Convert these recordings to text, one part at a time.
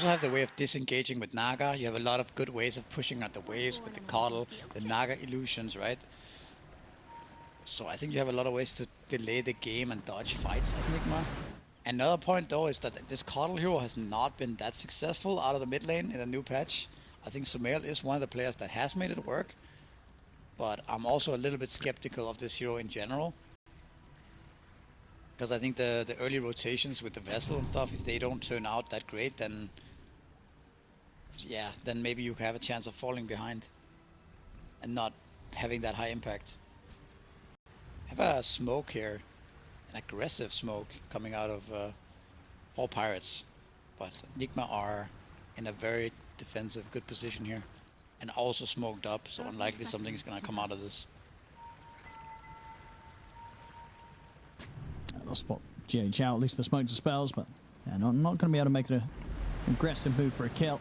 also have the way of disengaging with Naga. You have a lot of good ways of pushing out the waves with the Coddle, the Naga illusions, right? So I think you have a lot of ways to delay the game and dodge fights as Nigma. Another point though is that this Coddle hero has not been that successful out of the mid lane in the new patch. I think Sumail is one of the players that has made it work. But I'm also a little bit skeptical of this hero in general. Because I think the early rotations with the vessel and stuff, if they don't turn out that great, then yeah, then maybe you have a chance of falling behind and not having that high impact. I have a smoke here, an aggressive smoke coming out of 4Pirates, but Nigma are in a very defensive, good position here, and also smoked up, so unlikely something is gonna come out of this. I'll spot GH out, at least the smoke dispels, but yeah, not going to be able to make an aggressive move for a kill.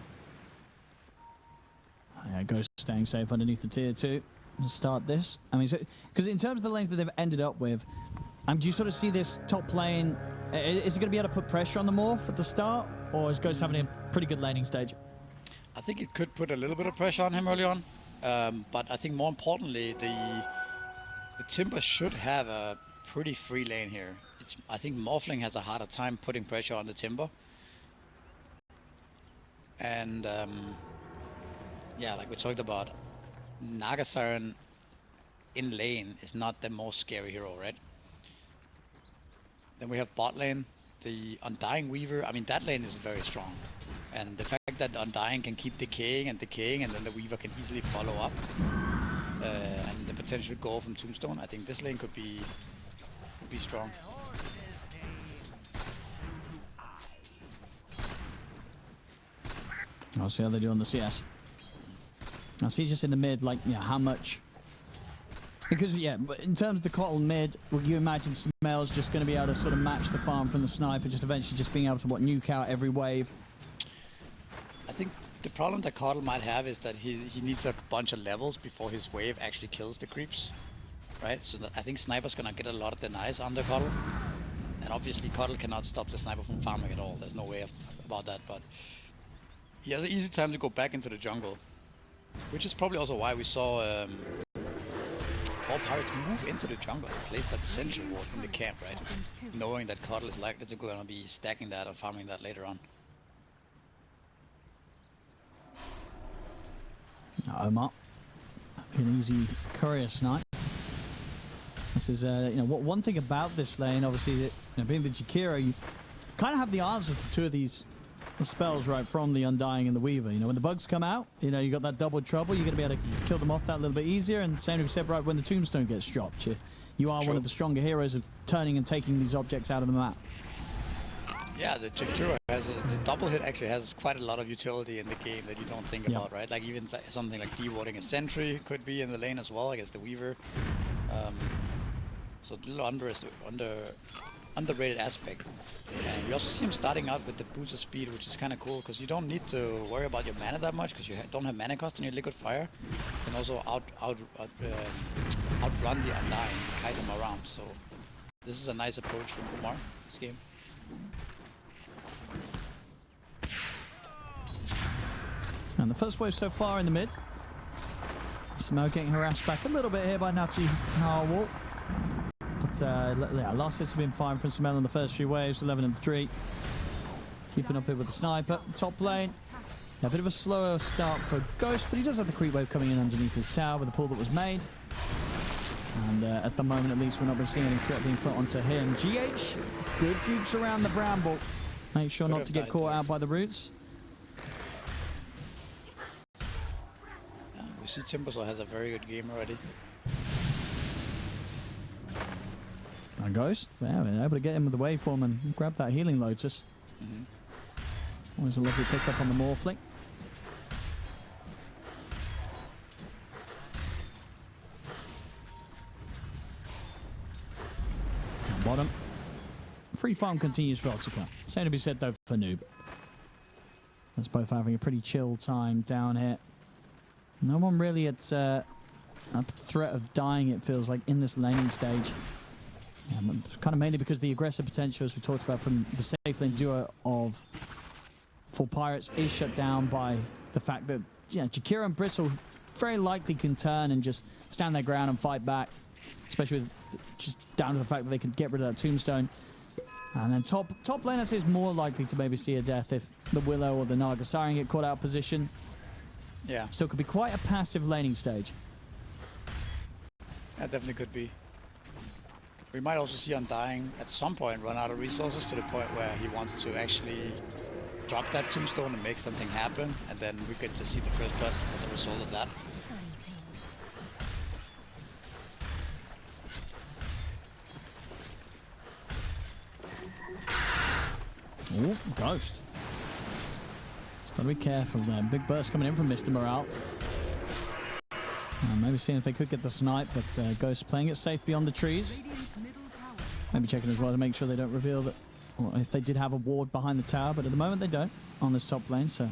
Yeah, Ghost staying safe underneath the tier 2 to start this. I mean, because in terms of the lanes that they've ended up with, do you sort of see this top lane, is it going to be able to put pressure on the Morph at the start, or is Ghost having a pretty good laning stage? I think it could put a little bit of pressure on him early on, but I think more importantly, the Timber should have a pretty free lane here. I think Morphling has a harder time putting pressure on the Timber. And yeah, like we talked about, Naga Siren in lane is not the most scary hero, right? Then we have bot lane, the Undying Weaver. I mean, that lane is very strong. And the fact that Undying can keep decaying, and then the Weaver can easily follow up, and the potential goal from Tombstone, I think this lane could be strong. I'll see how they do on the CS. I'll see just in the mid, like, yeah, how much. Because, yeah, but in terms of the Coddle mid, would you imagine Sumail's just going to be able to sort of match the farm from the sniper, just eventually just being able to, nuke out every wave? I think the problem that Coddle might have is that he needs a bunch of levels before his wave actually kills the creeps. Right, so I think Sniper's gonna get a lot of denies on the Coddle, and obviously Coddle cannot stop the Sniper from farming at all. There's no way about that, but he has an easy time to go back into the jungle, which is probably also why we saw 4Pirates move into the jungle and place that sentry ward in the camp, right? Knowing that Coddle is likely to gonna be stacking that or farming that later on. Omar, an easy courier snipe. This is, one thing about this lane, obviously, being the Jakiro, you kind of have the answers to two of these spells, right, from the Undying and the Weaver. When the bugs come out, you got that double trouble, you're going to be able to kill them off that a little bit easier, and same to be said, right, when the Tombstone gets dropped, you are one of the stronger heroes of turning and taking these objects out of the map. Yeah, the Jakiro the double hit actually has quite a lot of utility in the game that you don't think about, right? Like even something like dewarding a sentry could be in the lane as well against the Weaver. So a little underrated aspect. And we also see him starting out with the boots of speed, which is kind of cool because you don't need to worry about your mana that much because you don't have mana cost on your liquid fire. You can also outrun the Undying, kite them around. So this is a nice approach from Umar this game. And the first wave so far in the mid. Sumail getting harassed back a little bit here by Natty Harwalk. But yeah, last hits have been fine from Sumail in the first few waves, 11 and 3. Keeping up here with the sniper. Top lane. Yeah, a bit of a slower start for Ghost, but he does have the creep wave coming in underneath his tower with the pull that was made. And at the moment, at least, we're not going to see any threat being put onto him. GH, good jukes around the bramble. Make sure not to get caught out by the roots. We see Timbersaw has a very good game already. And Ghost, yeah, we're able to get him with the waveform and grab that healing Lotus. Always a lovely pickup on the Morphling. Down bottom. Free farm continues for Oxycar. Same to be said though for Noob. That's both having a pretty chill time down here. No one really at threat of dying, it feels like, in this laning stage. Kind of mainly because the aggressive potential, as we talked about, from the safe lane duo of 4Pirates is shut down by the fact that, you know, Jakira and Bristle very likely can turn and just stand their ground and fight back, especially with just down to the fact that they could get rid of that tombstone. And then top lane, I say, is more likely to maybe see a death if the Willow or the Nagasarian get caught out of position. Yeah. Still could be quite a passive laning stage. That definitely could be. We might also see Undying at some point run out of resources to the point where he wants to actually drop that tombstone and make something happen, and then we could just see the first blood as a result of that. Ooh, Ghost. Just got to be careful there. Big burst coming in from Mr. Morale. Maybe seeing if they could get the snipe, but Ghost playing it safe beyond the trees. Maybe checking as well to make sure they don't reveal that, or if they did have a ward behind the tower, but at the moment they don't on this top lane, so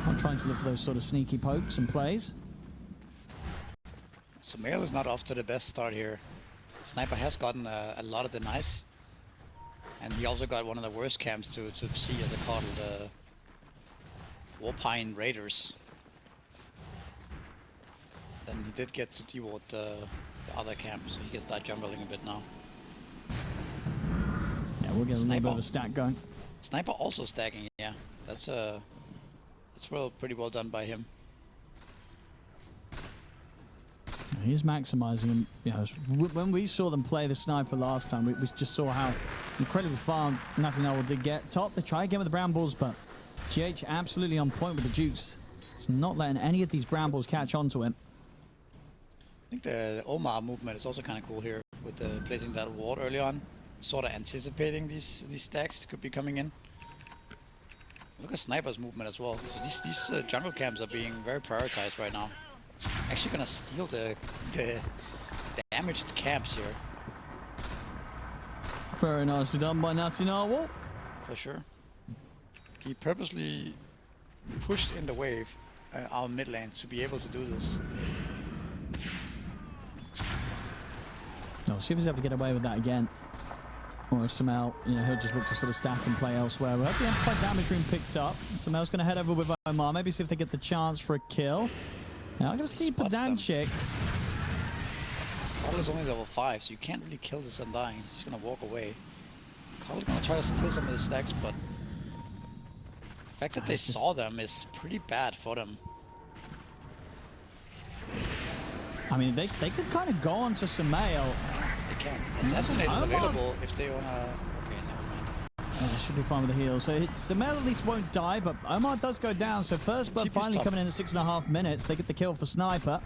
I'm trying to look for those sort of sneaky pokes and plays. Sumail is not off to the best start here. Sniper has gotten a lot of the nice, and he also got one of the worst camps to see, as they call it, the Warpine Raiders. Then he did get to deward the other camp, so he can start jungling a bit now. Yeah, we'll get a little bit of a stack going. Sniper also stacking, yeah. That's pretty well done by him. He's maximizing him. You know, when we saw them play the Sniper last time, we just saw how incredibly far Natinal did get. Top, they try again with the Brambles, but GH absolutely on point with the Jukes. It's not letting any of these Brambles catch onto him. I think the Omar movement is also kind of cool here, with placing that ward early on, sort of anticipating these stacks could be coming in. Look at Sniper's movement as well. So these jungle camps are being very prioritized right now. Actually gonna steal the damaged camps here. Very nicely done by Natinal. For sure. He purposely pushed in the wave our mid lane to be able to do this. No, see if he's able to get away with that again. Or somehow, you know, he'll just look to sort of stack and play elsewhere. We'll have the amplified damage room picked up. Somehow going to head over with Omar. Maybe see if they get the chance for a kill. Now I'm going to see Pedanchik. Carl is only level 5, so you can't really kill this Undying. He's just going to walk away. Carl is going to try to steal some of the stacks, but the fact that they saw them is pretty bad for them. I mean, they could kind of go on to Sumail. They can. Assassinate is available if they want to... Okay, never mind. Should be fine with the heal. So Sumail at least won't die, but Omar does go down. So first blood finally coming in at 6.5 minutes. They get the kill for Sniper.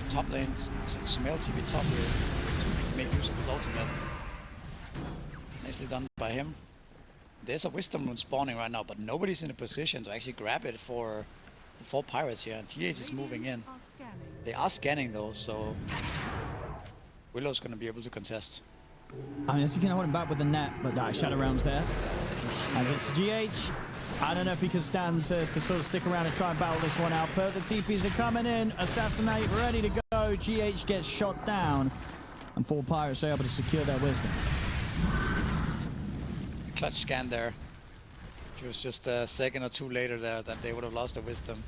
Top lane, Sumail TP top here. Make use of his ultimate. Nicely done by him. There's a Wisdom Rune spawning right now, but nobody's in a position to actually grab it for 4Pirates here. And GH is moving in. They are scanning though, so Willow's going to be able to contest. I mean, as you can hold him back with the net, but that Shadow Realm's there. As it's GH, I don't know if he can stand to sort of stick around and try and battle this one out. Further TPs are coming in. Assassinate, ready to go. GH gets shot down, and 4Pirates are able to secure their Wisdom. Clutch scan there. If it was just a second or two later there, that they would have lost their Wisdom.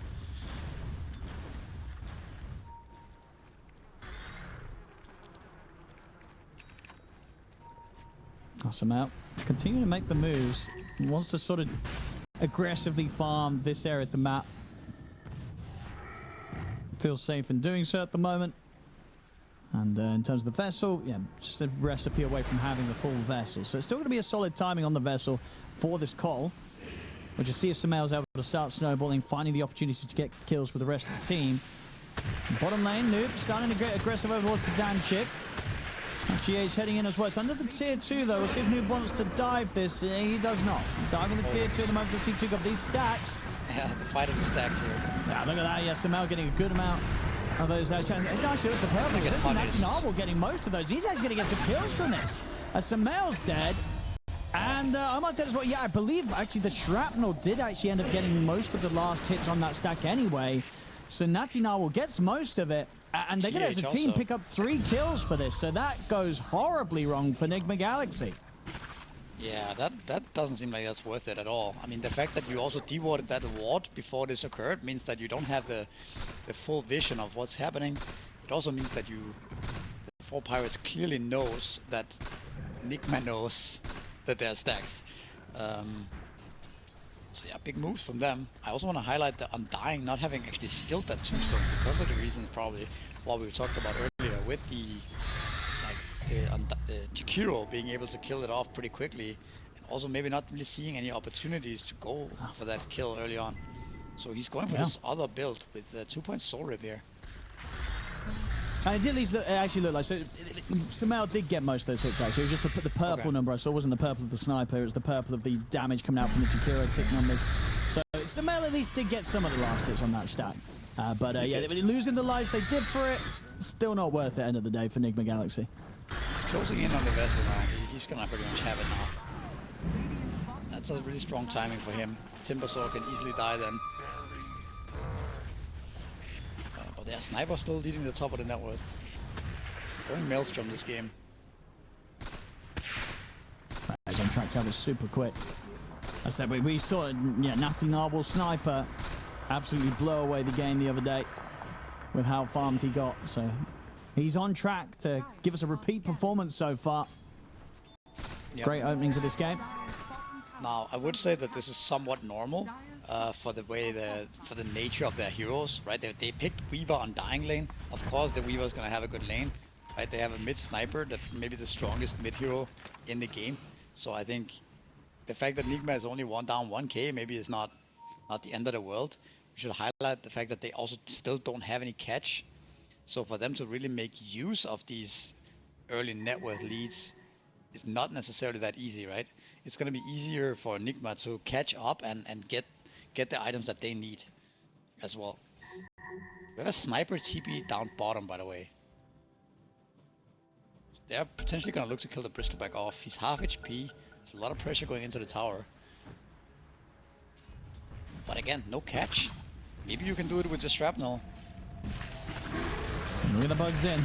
Awesome out. Continue to make the moves. He wants to sort of aggressively farm this area of the map. Feels safe in doing so at the moment. And in terms of the vessel, yeah, just a recipe away from having the full vessel. So it's still going to be a solid timing on the vessel for this call. We'll just see if Sumail's able to start snowballing, finding the opportunities to get kills with the rest of the team. Bottom lane, Noob starting to get aggressive over towards Pedanchik. GH heading in as well. It's under the tier 2 though. We'll see if Noob wants to dive this. He does not. Diving the tier 2 at the moment to see two of these stacks. Yeah, the fight of the stacks here. Yeah, look at that. Yeah, Sumail getting a good amount of those. It's actually the purple. This is Natinal getting most of those. He's actually going to get some kills from this. Sumail's dead. And Omar's dead as well. Yeah, I believe actually the Shrapnel did actually end up getting most of the last hits on that stack anyway. So Natinal gets most of it. And they're going to, as a team, pick up 3 kills for this. So that goes horribly wrong for Nigma Galaxy. Yeah, that doesn't seem like that's worth it at all. I mean, the fact that you also dewarded that ward before this occurred means that you don't have the full vision of what's happening. It also means that the 4 Pirates clearly knows that Nigma knows that there are stacks. So yeah, big moves from them. I also want to highlight the Undying not having actually skilled that tombstone because of the reasons probably what we talked about earlier with the the Chikiro being able to kill it off pretty quickly, and also maybe not really seeing any opportunities to go for that kill early on. So he's going for this other build with 2-point soul rip here. And it did at least actually look like, so Samel did get most of those hits actually. It was just the purple number I saw wasn't the purple of the sniper, it was the purple of the damage coming out from the Chikiro tick numbers. So Samel at least did get some of the last hits on that stack. But yeah, losing the lives they did for it, still not worth it end of the day for Nigma Galaxy. He's closing in on the vessel now. He's gonna pretty much have it now. That's a really strong timing for him. Timbersaw can easily die then. But yeah, Sniper still leading the top of the net worth. Going Maelstrom this game. He's on track to have it super quick. I said we saw Natty Narwhal Sniper absolutely blow away the game the other day with how farmed he got. So he's on track to give us a repeat performance so far. Yep. Great opening to this game. Now, I would say that this is somewhat normal for the nature of their heroes, right? They picked Weaver on Dying lane. Of course, the Weaver is going to have a good lane, right? They have a mid sniper, that maybe the strongest mid hero in the game. So I think the fact that Nigma is only down 1k maybe is not the end of the world. We should highlight the fact that they also still don't have any catch. So for them to really make use of these early net worth leads is not necessarily that easy, right? It's going to be easier for Nigma to catch up and get the items that they need as well. We have a sniper TP down bottom, by the way. They're potentially going to look to kill the Bristleback off. He's half HP. There's a lot of pressure going into the tower. But again, no catch. Maybe you can do it with the shrapnel. Look at the bugs in.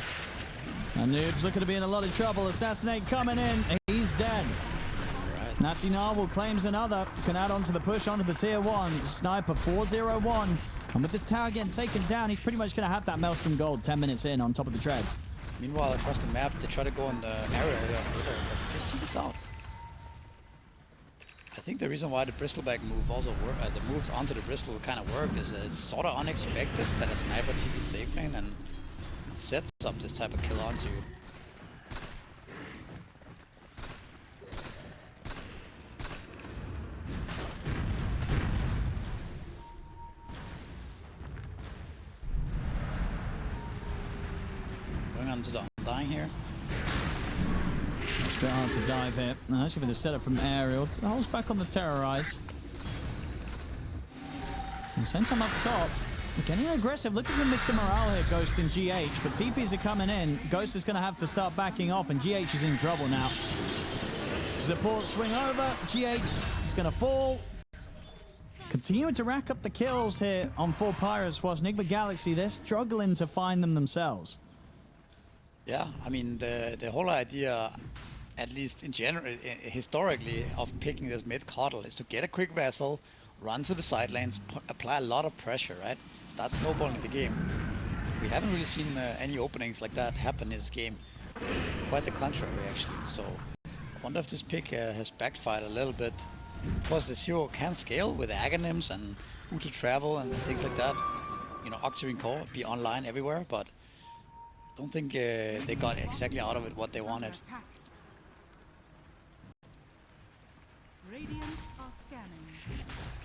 And Noob's looking to be in a lot of trouble. Assassinate coming in. He's dead. Right. Natty Narwhal claims another. Can add on to the push onto the tier 1. Sniper 401. And with this tower getting taken down, he's pretty much going to have that Maelstrom gold 10 minutes in on top of the treads. Meanwhile, across the map, they try to go on the area here, but just keep us out. I think the reason why the Bristleback move also worked, the moves onto the Bristol kind of worked, is that it's sort of unexpected that a sniper TP safe lane and sets up this type of kill onto you. Going on to the Undying here. It's a bit hard to dive here. Actually with the setup from Aerial. Holds back on the Terrorize. And Sentum up top. Getting aggressive. Looking for Mr. Morale here, Ghost and GH. But TPs are coming in. Ghost is going to have to start backing off. And GH is in trouble now. Support swing over. GH is going to fall. Continuing to rack up the kills here on 4 Pirates. Whilst Nigma Galaxy, they're struggling to find them themselves. Yeah, I mean, the whole idea, at least in general, historically, of picking this mid coddle is to get a quick vessel, run to the side lanes, apply a lot of pressure, right? Start snowballing the game. We haven't really seen any openings like that happen in this game. Quite the contrary, actually. So I wonder if this pick has backfired a little bit. Of course, the hero can scale with Aghanims and who to travel and things like that. You know, Octarine Core be online everywhere, but I don't think they got exactly out of it what they wanted.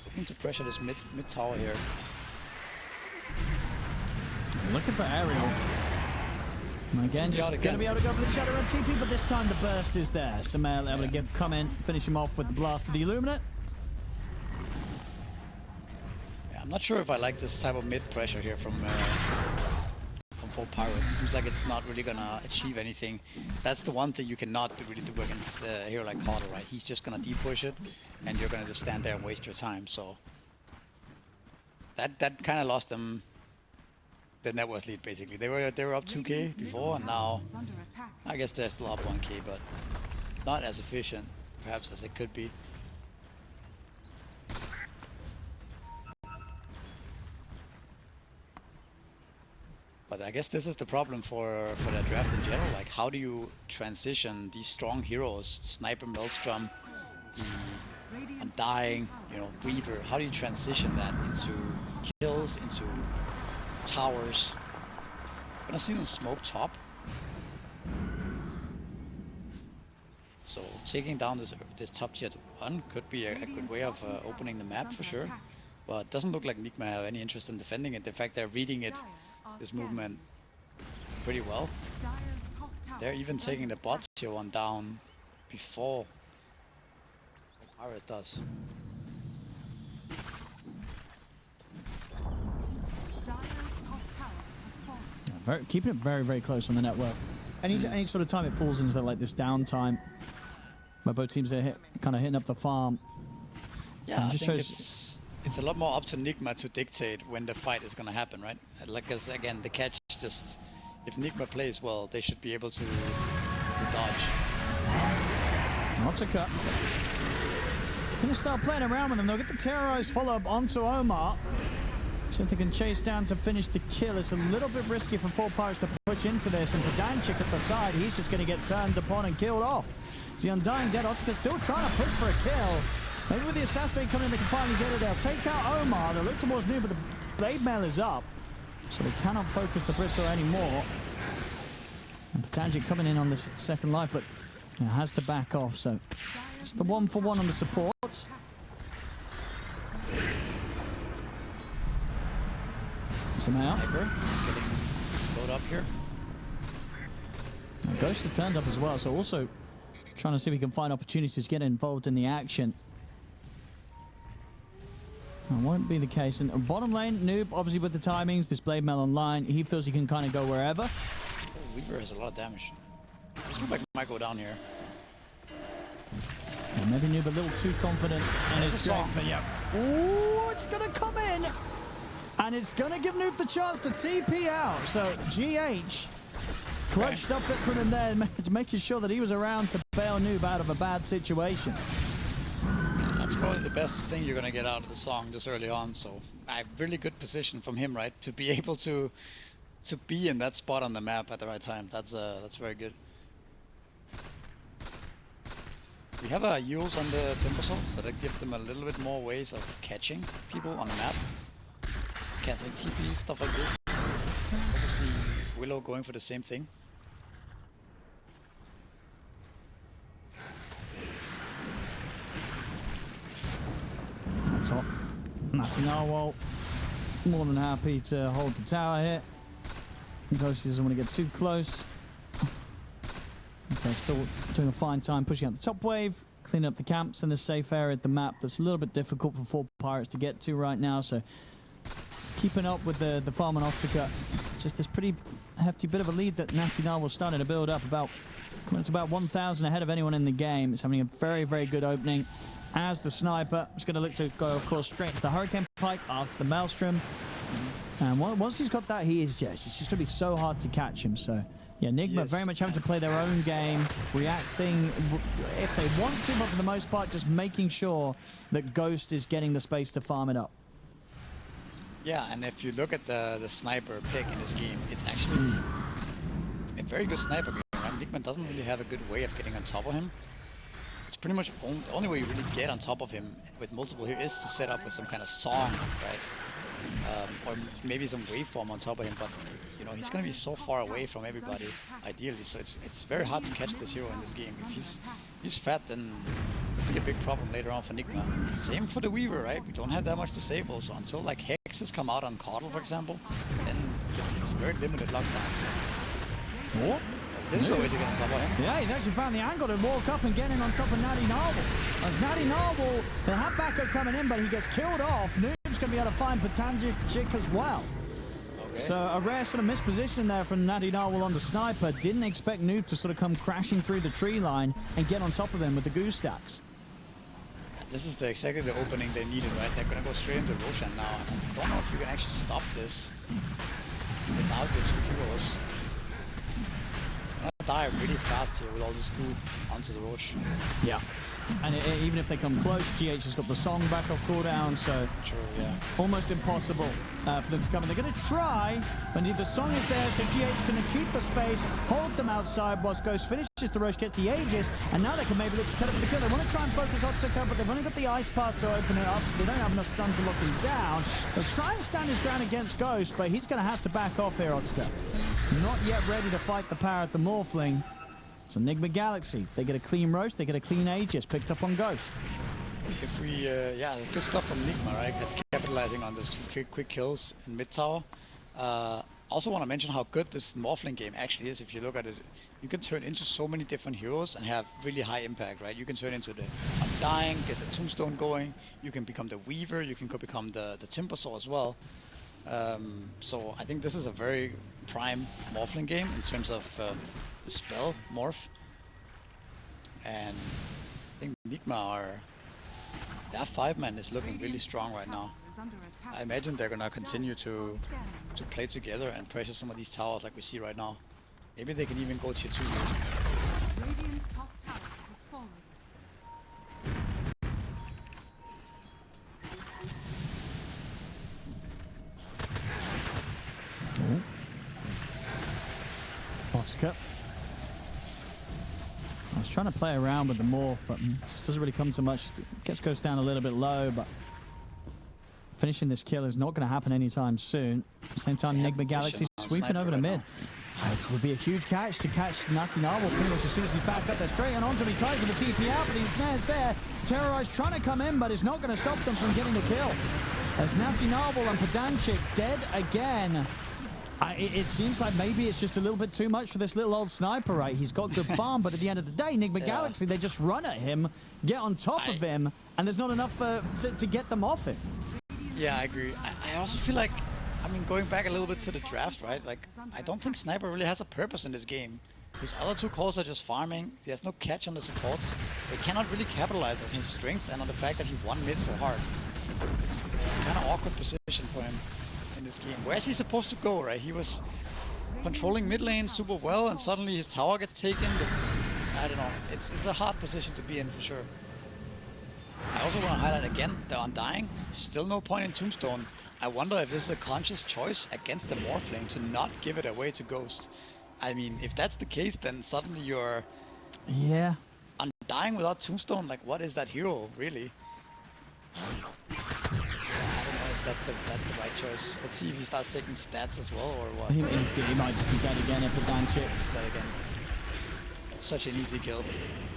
Looking to pressure this mid tower here. Looking for Aerial. And again, just going to be able to go for the Shadowrun TP, but this time the burst is there. Samel able to come in, finish him off with the blast of the Illuminate. Yeah, I'm not sure if I like this type of mid pressure here from 4 Pirates. Seems like it's not really gonna achieve anything. That's the one thing you cannot really do against a hero like Carter, right? He's just gonna de-push it, and you're gonna just stand there and waste your time. So that kind of lost them the net worth lead basically. They were up 2k before, and now I guess they're still up 1k, but not as efficient. perhaps as it could be. But I guess this is the problem for the draft in general. Like, how do you transition these strong heroes, Sniper, Maelstrom, the Undying, you know, Weaver? How do you transition that into kills, into towers? I'm gonna see them smoke top. So taking down this top tier to 1 could be a good way of opening the map for sure. But it doesn't look like Nigma have any interest in defending it. In fact, they're reading it, this movement, pretty well. They're even taking the bot tier 1 down before the Pirate does. Keeping it very, very close on the network. Any sort of time it falls into like this downtime, where both teams are kind of hitting up the farm. Yeah, I think it's a lot more up to Nigma to dictate when the fight is going to happen, right? Like, cause again, the catch is just, if Nigma plays well, they should be able to dodge. Lots of cut. It's going to start playing around with them. They'll get the terrorized follow-up onto Omar. So if they can chase down to finish the kill, it's a little bit risky for 4Pirates to push into this. And Pedanchik at the side, he's just going to get turned upon and killed off. It's the Undying dead. Otsuka still trying to push for a kill. Maybe with the assassinate coming in, they can finally get it. They'll take out Omar. They'll look towards Noob, but the blade mail is up. So they cannot focus the bristle anymore. And Pedanchik coming in on this second life, but has to back off. So it's the 1-for-1 on the supports. Sniper getting slowed up here. And Ghost has turned up as well, so also trying to see if we can find opportunities to get involved in the action. That won't be the case. And bottom lane, Noob, obviously with the timings, this blade mail online, he feels he can kind of go wherever. Oh, Weaver has a lot of damage. This looks like he might go down here. And maybe Noob a little too confident in his strength. Yeah. Ooh, it's going to come in. And it's going to give Noob the chance to TP out. So GH clutch stuff it from him there, making sure that he was around to bail Noob out of a bad situation. That's probably the best thing you're going to get out of the song this early on. So a really good position from him, right? To be able to be in that spot on the map at the right time. That's very good. We have Yules on the Timbersaw, so that gives them a little bit more ways of catching people on the map. Canceling TP, stuff like this. Also see Willow going for the same thing. Top. That's Narwhal. More than happy to hold the tower here. Ghost doesn't want to get too close. So still doing a fine time pushing out the top wave, cleaning up the camps in the safe area at the map. That's a little bit difficult for 4Pirates to get to right now. So keeping up with the farm on Otsuka. Just this pretty hefty bit of a lead that Natty Narwhal starting to build up, coming up to about 1,000 ahead of anyone in the game. It's having a very, very good opening. As the sniper, it's going to look to go, of course, straight to the Hurricane Pike after the Maelstrom. And once he's got that, it's just going to be so hard to catch him. So, yeah, Nigma very much having to play their own game, reacting if they want to, but for the most part, just making sure that Ghost is getting the space to farm it up. Yeah, and if you look at the sniper pick in this game, it's actually a very good sniper game, right? Nigma doesn't really have a good way of getting on top of him. It's pretty much the only way you really get on top of him with multiple here is to set up with some kind of song, right? Or maybe some waveform on top of him, but you know, he's going to be so far away from everybody, ideally, so it's very hard to catch this hero in this game. If he's fat, then it'll be a big problem later on for Nigma. Same for the Weaver, right? We don't have that much disable, so until like Hexes come out on Caudle, for example, then it's very limited lockdown. Oh. This is the way to get on top of him. Yeah, he's actually found the angle to walk up and get in on top of Natty Narwhal. As Natty Narwhal, they have backup coming in, but he gets killed off. Noob's going to be able to find Pedanchik as well. Okay. So a rare sort of misposition there from Natty Narwhal on the sniper. Didn't expect Noob to sort of come crashing through the tree line and get on top of him with the goose stacks. This is exactly the opening they needed, right? They're going to go straight into Roshan now. I don't know if you can actually stop this without your two heroes. Die really fast here with all this goo onto the Roche. Yeah. And even if they come close, GH has got the song back off cooldown, so True, yeah. almost impossible for them to come in. They're going to try, but the song is there, so GH going to keep the space, hold them outside whilst Ghost finishes the rush, gets the Aegis, and now they can maybe look to set up for the kill. They want to try and focus Otsuka, but they've only got the ice part to open it up, so they don't have enough stun to lock him down. They'll try and stand his ground against Ghost, but he's going to have to back off here, Otsuka. Not yet ready to fight the power at the Morphling. So Nigma Galaxy, they get a clean roast, they get a clean Aegis picked up on Ghost. If we, yeah, good stuff from Nigma, right? Capitalizing on those two quick kills in mid tower. Also want to mention how good this Morphling game actually is. If you look at it, you can turn into so many different heroes and have really high impact, right? You can turn into the Undying, get the Tombstone going. You can become the Weaver. You can become the Timbersaw as well. So I think this is a very prime Morphling game in terms of the spell morph. And I think Nigma their 5-man is looking really strong right now. I imagine they're gonna continue to play together and pressure some of these towers like we see right now. Maybe they can even go tier 2. Radiant's top tower has fallen. Oscar. I was trying to play around with the morph, but just doesn't really come to much. Gets Ghost down a little bit low, but finishing this kill is not going to happen anytime soon. Same time, Nigma Galaxy sweeping over the mid. This would be a huge catch to catch Natty Narwhal pretty much as soon as he's back up there. Straight on onto him, he tries to TP out, but his snare's there. Terrorize trying to come in, but it's not going to stop them from getting the kill. As Natty Narwhal and Pedanchik dead again. It seems like maybe it's just a little bit too much for this little old sniper, right? He's got good farm, but at the end of the day, Nigma Galaxy, they just run at him, get on top of him, and there's not enough to get them off him. Yeah, I agree. I also feel like, I mean, going back a little bit to the draft, right? Like, I don't think Sniper really has a purpose in this game. His other two calls are just farming. He has no catch on the supports. They cannot really capitalize on his strength and on the fact that he won mid so hard. It's a kind of awkward position for him in this game. Where's he supposed to go, right? He was controlling mid lane super well, and suddenly his tower gets taken. I don't know. It's a hard position to be in for sure. I also want to highlight again the Undying. Still no point in Tombstone. I wonder if this is a conscious choice against the Morphling to not give it away to Ghost. I mean, if that's the case, then suddenly you're Undying without Tombstone. Like, what is that hero really? I don't know if that's the right choice. Let's see if he starts taking stats as well, or what. He might just be dead again if Pedanchik. He's dead again. It's such an easy kill.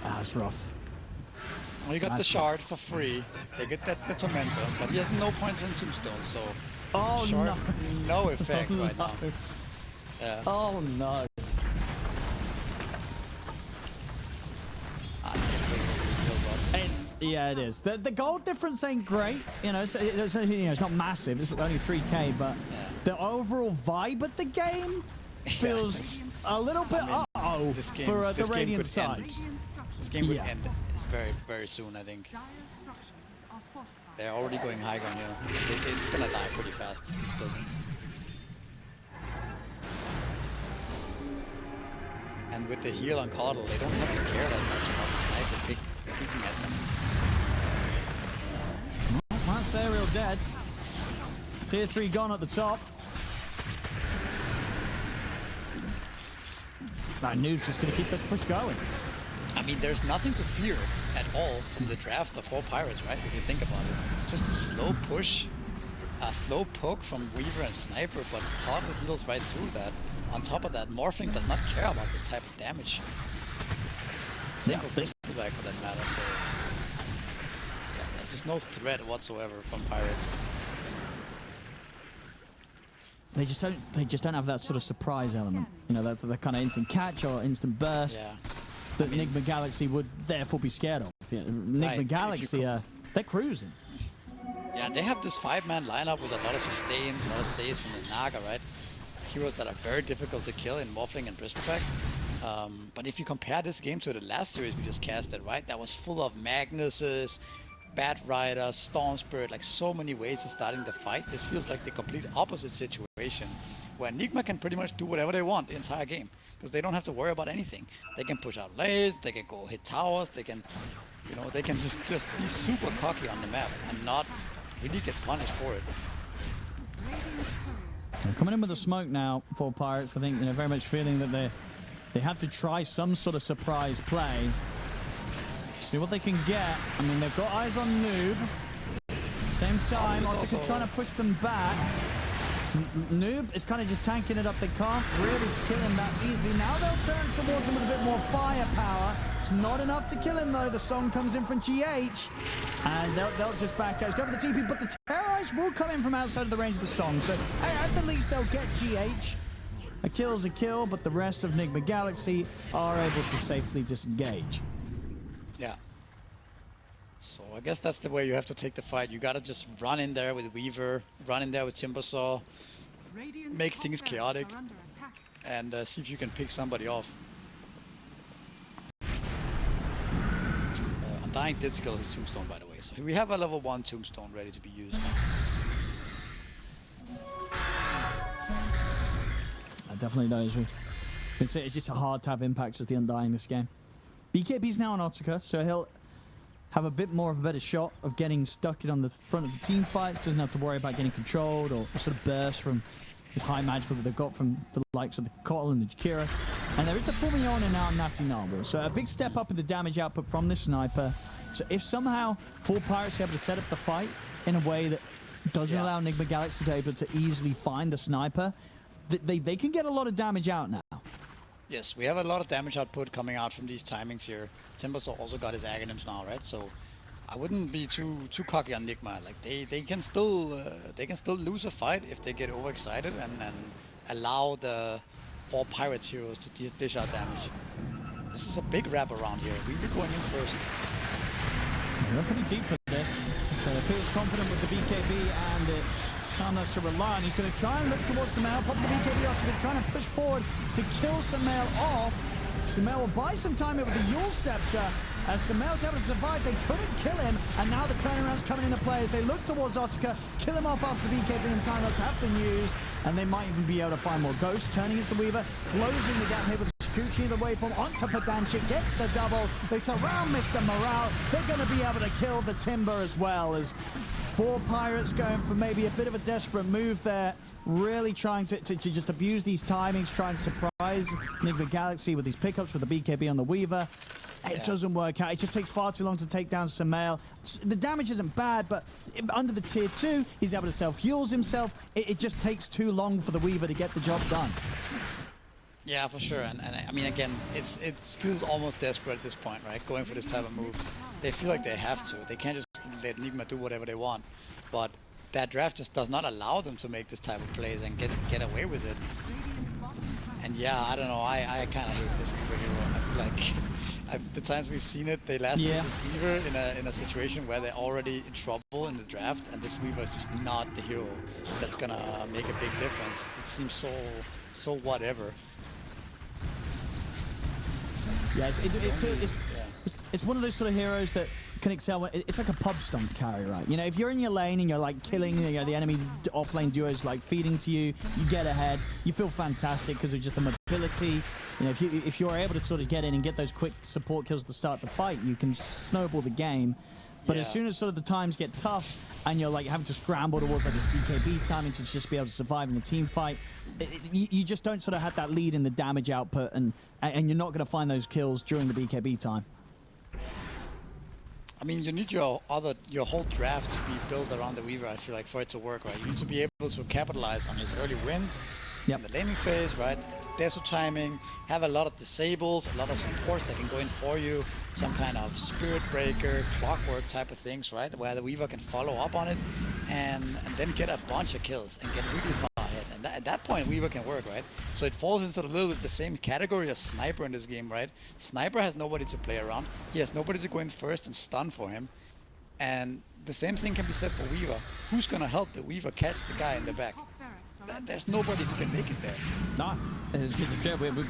That's rough. Well, you got the shard for free. They get the tormentor, but he has no points in Tombstone, so shard, no effect right now. Yeah. Oh no. It is. The gold difference ain't great. You know, it's not massive. It's only 3k, but the overall vibe of the game feels a little bit for the Radiant side. This game would end very, very soon, I think. They're already going high ground here. It's gonna die pretty fast, these buildings. And with the heal on Caudle, they don't have to care that much about the sniper peeking at them. That's Ariel dead. Tier 3 gone at the top. That Noob's just going to keep this push going. I mean, there's nothing to fear at all from the draft of 4Pirates, right? If you think about it. It's just a slow push, a slow poke from Weaver and Sniper, but Caudle heals right through that. On top of that, Morphling does not care about this type of damage. Same for Bristleback for that matter, so yeah, there's just no threat whatsoever from Pirates. They just don't have that sort of surprise element. You know, that kind of instant catch or instant burst that Nigma Galaxy would therefore be scared of. Yeah, Nigma Galaxy, they're cruising. Yeah, they have this 5-man lineup with a lot of sustain, a lot of saves from the Naga, right? Heroes that are very difficult to kill in Morphling and Bristleback. But if you compare this game to the last series we just casted, right? That was full of Magnuses, Bat Rider, Storm Spirit, like so many ways of starting the fight. This feels like the complete opposite situation, where Nigma can pretty much do whatever they want the entire game, because they don't have to worry about anything. They can push out layers, they can go hit towers, they can You know, they can just be super cocky on the map and not really get punished for it. Radiant's courier. They're coming in with a smoke now, 4Pirates. I think, you know, very much feeling that they have to try some sort of surprise play. See what they can get. I mean, they've got eyes on Noob. Same time, Otaka trying to push them back. Noob is kind of just tanking it up. They can't really kill him that easy. Now they'll turn towards him with a bit more firepower. It's not enough to kill him, though. The song comes in from GH. And they'll just back out. Go for the TP, but the terrorists will come in from outside of the range of the song. So at the least, they'll get GH. A kill's a kill, but the rest of Nigma Galaxy are able to safely disengage. Yeah. So I guess that's the way you have to take the fight. You gotta just run in there with Weaver, run in there with Timbersaw, Radiant's make top things barracks chaotic, are under attack. and see if you can pick somebody off. Undying did skill his tombstone, by the way. So we have a level 1 tombstone ready to be used. Definitely knows me. It's just hard to have impact as the Undying this game. BKB's now on Otaka, so he'll have a bit more of a better shot of getting stuck in on the front of the team fights. Doesn't have to worry about getting controlled or sort of burst from his high magical that they've got from the likes of the Kotl and the Jakira. And there is the Fulmiona now on Natty Narwhal. So a big step up in the damage output from this sniper. So if somehow 4Pirates are able to set up the fight in a way that doesn't allow Nigma Galaxy to be able to easily find the sniper, they can get a lot of damage out now. Yes, we have a lot of damage output coming out from these timings here. Timbersaw also got his Aghanims now, right? So I wouldn't be too cocky on Nigma. Like they can still lose a fight if they get overexcited and allow the 4Pirates heroes to dish out damage. This is a big wrap around here. We were going in first. We're pretty deep for this. So it feels confident with the BKB and it time that's to rely on. He's going to try and look towards Sumail, pop the BKB off, he's trying to push forward to kill Sumail off. Sumail will buy some time here with the Yule Scepter. As Sumail's able to survive, they couldn't kill him, and now the turnaround's coming into play as they look towards Otaka, kill him off after the BKB and time lapse have been used, and they might even be able to find more ghosts. Turning as the Weaver, closing the gap here with Kuchi the waveform onto Pedanchik, gets the double. They surround Mr. Morale. They're going to be able to kill the Timber as well, as 4Pirates going for maybe a bit of a desperate move there, really trying to just abuse these timings, try and surprise Nigma Galaxy with these pickups with the BKB on the Weaver. It doesn't work out. It just takes far too long to take down Sumail. The damage isn't bad, but under the tier 2, he's able to self-heals himself. It just takes too long for the Weaver to get the job done. Yeah, for sure. And I mean, again, it feels almost desperate at this point, right? Going for this type of move. They feel like they have to. They can't just let Nigma do whatever they want. But that draft just does not allow them to make this type of plays and get away with it. And yeah, I don't know. I kind of hate this Weaver hero. I feel like the times we've seen it, they last with this Weaver in a situation where they're already in trouble in the draft, and this Weaver is just not the hero that's gonna make a big difference. It seems so whatever. Yeah, it's one of those sort of heroes that can excel. It's like a pub stomp carry, right? You know, if you're in your lane and you're like killing, you know, the enemy off-lane duos like feeding to you, you get ahead, you feel fantastic because of just the mobility. You know, if you're able to sort of get in and get those quick support kills to start the fight, you can snowball the game. But as soon as sort of the times get tough and you're like having to scramble towards like this BKB timing to just be able to survive in the team fight, you just don't sort of have that lead in the damage output, and you're not going to find those kills during the BKB time. I mean, you need your whole draft to be built around the Weaver, I feel like, for it to work, right? You need to be able to capitalize on his early win in the laning phase, right? Desu timing, have a lot of disables, a lot of supports that can go in for you, some kind of spirit breaker, clockwork type of things, right? Where the Weaver can follow up on it and then get a bunch of kills and get really far ahead. And at that point, Weaver can work, right? So it falls into a little bit the same category as Sniper in this game, right? Sniper has nobody to play around. He has nobody to go in first and stun for him. And the same thing can be said for Weaver. Who's gonna help the Weaver catch the guy in the back? There's nobody who can make it there. No,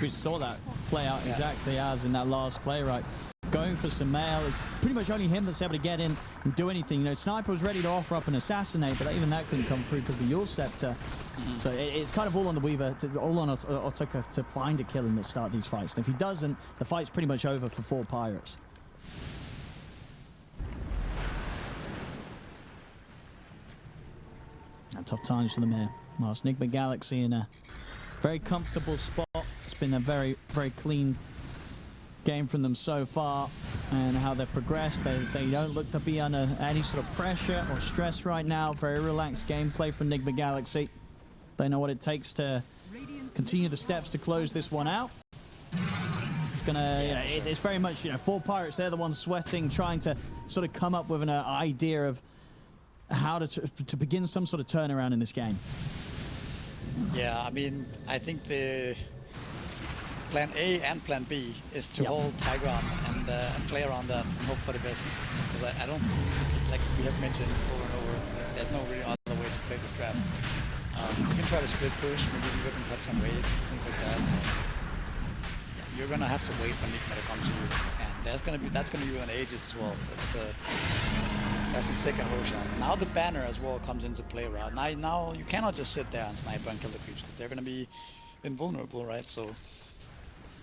we saw that play out exactly as in that last play, right? Going for Sumail, it's pretty much only him that's able to get in and do anything. You know, Sniper was ready to offer up an assassinate, but even that couldn't come through because of the Yule Scepter. So it's kind of all on the Weaver, all on Otaka to find a kill in the start of these fights. And if he doesn't, the fight's pretty much over for 4Pirates. Tough times for them here. Whilst Nigma Galaxy in a very comfortable spot. It's been a very, very clean game from them so far, and how they've progressed. They don't look to be under any sort of pressure or stress right now. Very relaxed gameplay from Nigma Galaxy. They know what it takes to continue the steps to close this one out. It's gonna. It's very much, 4Pirates. They're the ones sweating, trying to sort of come up with an idea of how to begin some sort of turnaround in this game. Yeah, I mean, I think the plan A and plan B is to hold high ground and play around that and hope for the best. Because I don't, like we have mentioned over and over, there's no really other way to play this draft. You can try to split push, maybe you can cut some waves, things like that. You're gonna have to wait for Nigma to come to you, and that's gonna be with an Aegis as well. That's the second whole shot. Now the banner as well comes into play, right? Now you cannot just sit there and snipe and kill the creeps, because they're gonna be invulnerable, right? So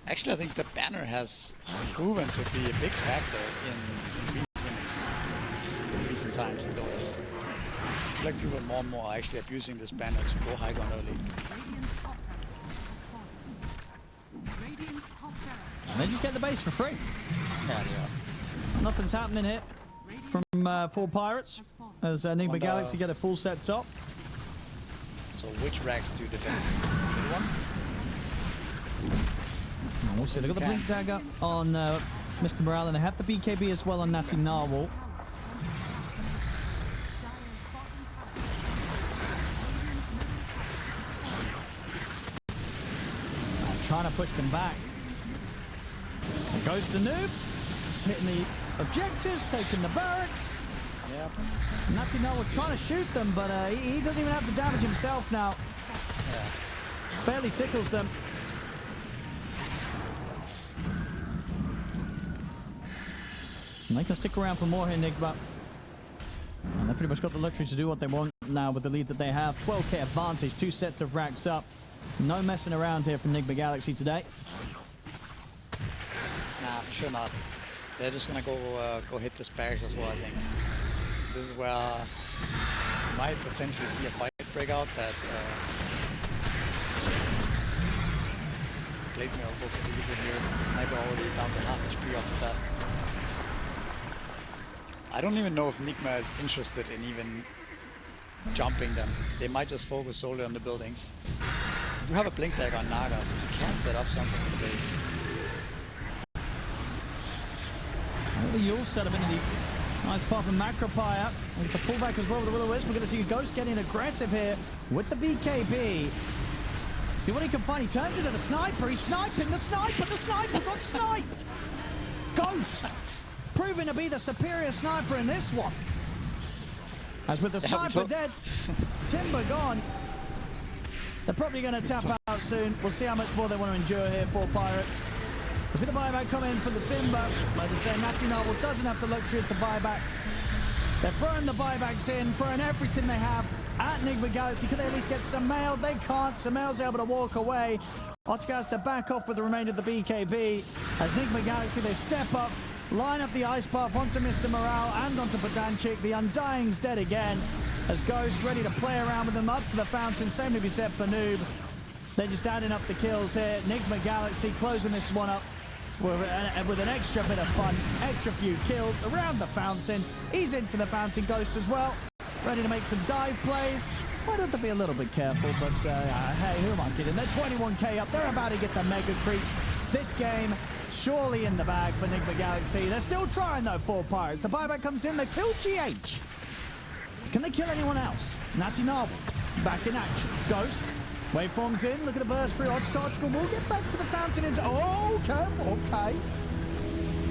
actually, I think the banner has proven to be a big factor in recent times in Dota. I feel like people more and more are actually abusing this banner to go high ground early. And they just get the base for free. Yeah. Nothing's happening here from 4Pirates as Nigma Galaxy get a full set top. So which racks do you defend? Mid one? We'll see. They've got the Blink Dagger on Mr. Morale, and they have the BKB as well on Natty Narwhal. Trying to push them back. Goes to Noob. Just hitting the objectives, taking the barracks. Yep. Natty Narwhal's trying to shoot them, but he doesn't even have the damage himself now. Yeah. Barely tickles them. And they can stick around for more here, Nigma. And they pretty much got the luxury to do what they want now with the lead that they have. 12k advantage, 2 sets of racks up. No messing around here from Nigma Galaxy today. Nah, for sure not. They're just gonna go hit this barracks as well, I think. This is where you might potentially see a fight break out that Blade Mail is also really good here. Sniper already down to half HP off of that. I don't even know if Nigma is interested in even jumping them. They might just focus solely on the buildings. You have a Blink Dagger on Naga, so you can set up something in the base. The Yule set up into the nice part from Macropire. With the pullback as well with the Will-O-Wisp, we're going to see Ghost getting aggressive here with the BKB. See what he can find. He turns into the sniper. He's sniping the sniper. The sniper got sniped. Ghost proving to be the superior sniper in this one. As with the sniper dead, Timber gone. They're probably going to tap out soon. We'll see how much more they want to endure here for Pirates. We'll see the buyback come in for the Timber. Like I say, Natty Narwhal doesn't have the luxury of the buyback. They're throwing the buybacks in, throwing everything they have at Nigma Galaxy. Can they at least get Sumail? They can't. Sumail's able to walk away. Otska has to back off with the remainder of the BKB. As Nigma Galaxy, they step up, line up the ice path onto Mr. Morale and onto Podanchik. The Undying's dead again. As Ghost ready to play around with them up to the fountain. Same to be said for Noob. They're just adding up the kills here. Nigma Galaxy closing this one up with an extra bit of fun, extra few kills around the fountain. He's into the fountain, Ghost as well. Ready to make some dive plays. Might have to be a little bit careful, but hey, who am I kidding? They're 21k up. They're about to get the mega creeps. This game surely in the bag for Nigma Galaxy. They're still trying though, 4Pirates. The buyback comes in. They kill GH. Can they kill anyone else? Natty Narwhal back in action. Ghost. Waveforms in. Look at the burst through. Otska will get back to the fountain into. Oh, careful. Okay.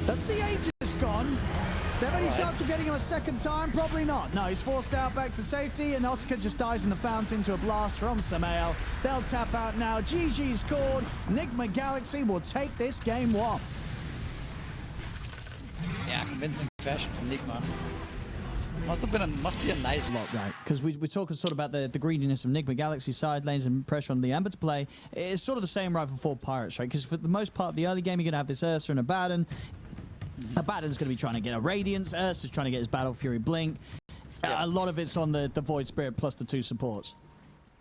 That's the Aegis gone. Do they have any chance of getting him a second time? Probably not. No, he's forced out back to safety, and Otska just dies in the fountain to a blast from Sumail. They'll tap out now. GG's scored. Nigma Galaxy will take this game 1. Yeah, convincing fashion from Nigma. Must be a nice lot, right? Because we're talking sort of about the greediness of Nigma Galaxy side lanes and pressure on the Ember to play. It's sort of the same right for 4Pirates, right? Because for the most part, the early game, you're going to have this Ursa and Abaddon. Abaddon's going to be trying to get a Radiance. Ursa's trying to get his Battle Fury Blink. Yeah. a lot of it's on the Void Spirit plus the 2 supports.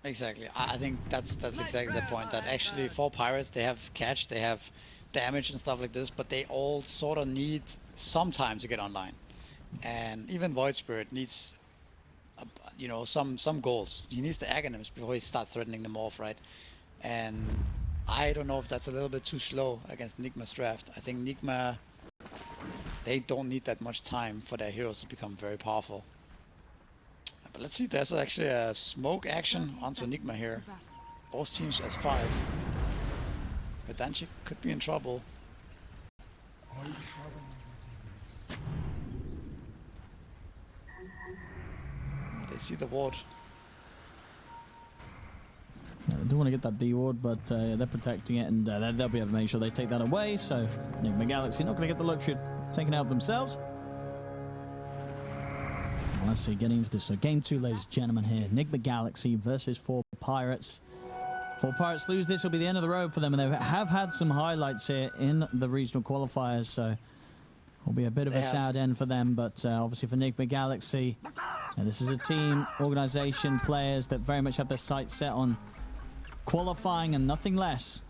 Exactly. I think that's exactly the point. That actually 4 Pirates, they have catch, they have damage and stuff like this, but they all sort of need some time to get online. And even Void Spirit needs, you know, some goals. He needs the Aghanims before he starts threatening them off, right? And I don't know if that's a little bit too slow against Nigma's draft. I think Nigma, they don't need that much time for their heroes to become very powerful. But let's see, there's actually a smoke action onto Nigma here. Both teams as 5. But Danchik could be in trouble. They see the ward. I do want to get that D ward, but they're protecting it, and they'll be able to make sure they take that away. So Nigma Galaxy not going to get the luxury of taking it out themselves. Let's see, getting into this. So game 2, ladies and gentlemen, here. Nigma Galaxy versus 4 Pirates. 4 Pirates lose this, will be the end of the road for them, and they have had some highlights here in the regional qualifiers, so will be a bit of a sad end for them. But obviously for Nigma Galaxy, this is a team, organization, players that very much have their sights set on qualifying and nothing less.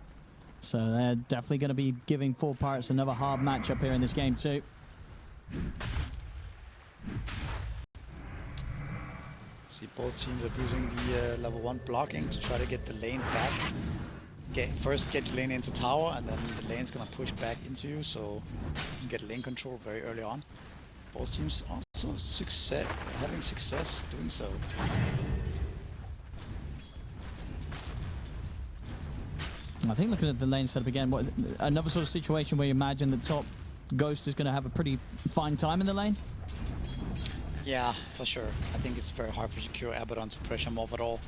So they're definitely going to be giving 4 Pirates another hard matchup here in this game too. See, both teams are using the level 1 blocking to try to get the lane back. First get your lane into tower, and then the lane's gonna push back into you, so you can get lane control very early on. Both teams also having success doing so. I think looking at the lane setup again, another sort of situation where you imagine the top Ghost is going to have a pretty fine time in the lane? Yeah, for sure. I think it's very hard for Secure Abaddon to pressure him off at all.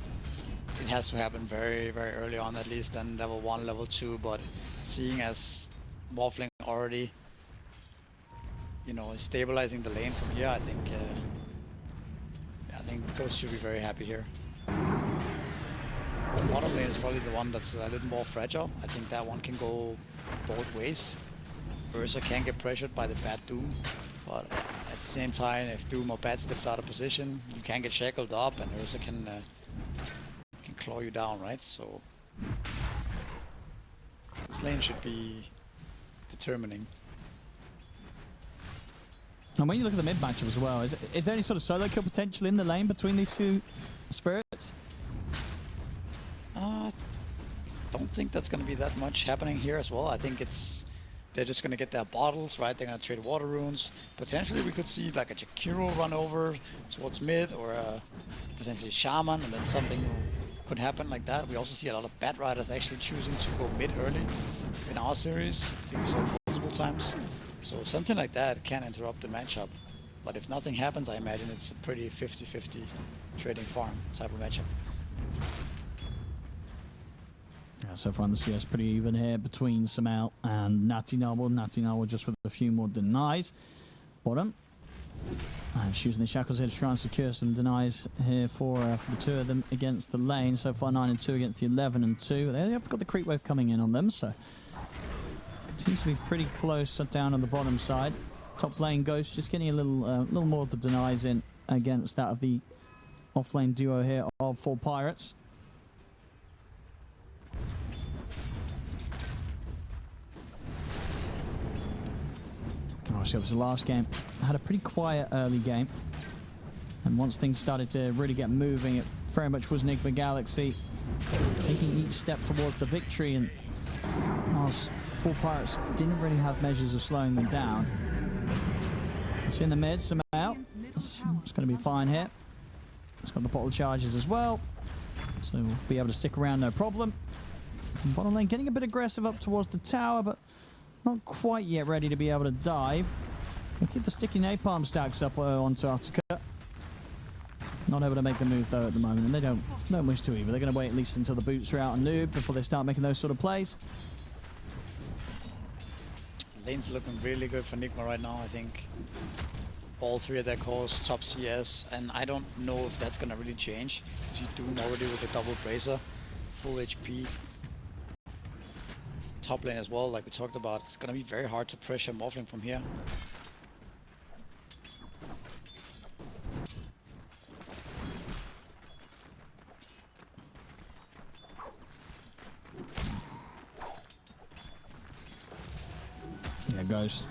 It has to happen very, very early on, at least, then level 1, level 2, but seeing as Morphling already, you know, is stabilizing the lane from here, I think Ghost should be very happy here. The bottom lane is probably the one that's a little more fragile. I think that one can go both ways. Ursa can get pressured by the Bad Doom, but at the same time, if Doom or Bad steps out of position, you can get shackled up, and Ursa can claw you down, right? So this lane should be determining. And when you look at the mid matchup as well, is there any sort of solo kill potential in the lane between these two spirits? Don't think that's going to be that much happening here as well. I think they're just going to get their bottles, right? They're going to trade water runes. Potentially we could see like a Jakiro run over towards mid, or potentially Shaman, and then something could happen like that. We also see a lot of Bat Riders actually choosing to go mid early in our series. I think we saw it multiple times. So something like that can interrupt the matchup. But if nothing happens, I imagine it's a pretty 50-50 trading farm type of matchup. Yeah, so far in the CS, pretty even here between Samel and Natty Noble. Natty Noble just with a few more denies. Bottom. And using the shackles here to try and secure some denies here for the two of them against the lane. So far 9 and 2 against the 11 and 2. They have got the creep wave coming in on them, so continues to be pretty close down on the bottom side. Top lane Ghost just getting a little more of the denies in against that of the off lane duo here of 4 Pirates. Obviously, it was the last game. Had a pretty quiet early game, and once things started to really get moving, it very much was Nigma Galaxy taking each step towards the victory, and whilst 4 Pirates didn't really have measures of slowing them down. It's in the mid, somehow. It's going to be fine here. It's got the bottle charges as well, so we'll be able to stick around no problem. And bottom lane getting a bit aggressive up towards the tower, but not quite yet ready to be able to dive. We'll keep the sticky napalm stacks up onto Artica. Not able to make the move though at the moment, and they don't wish to either. They're going to wait at least until the boots are out and noob before they start making those sort of plays. Lane's looking really good for Nigma right now. I think all 3 of their cores top CS, and I don't know if that's going to really change. She's doing already with the double bracer, full HP. Top lane as well, like we talked about. It's gonna be very hard to pressure Morphling from here. Ghost.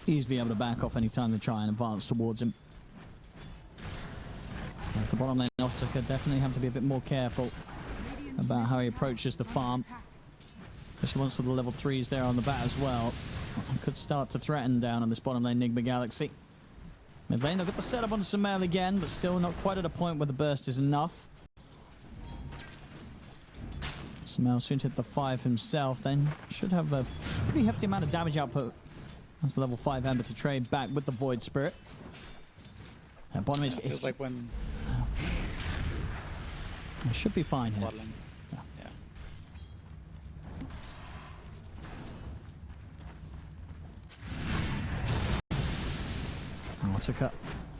Easily able to back off any time they try and advance towards him. As the bottom lane Ostica definitely have to be a bit more careful about how he approaches the farm. Especially once the level 3s there on the bat as well. Could start to threaten down on this bottom lane Nigma Galaxy. Mid lane, they've got the setup on Sumail again, but still not quite at a point where the burst is enough. Sumail soon to hit the 5 himself, then should have a pretty hefty amount of damage output. That's the level 5 Ember to trade back with the Void Spirit. Bottom is... Feels like when... It should be fine here. Bottling. Yeah. Oh, it's a cut.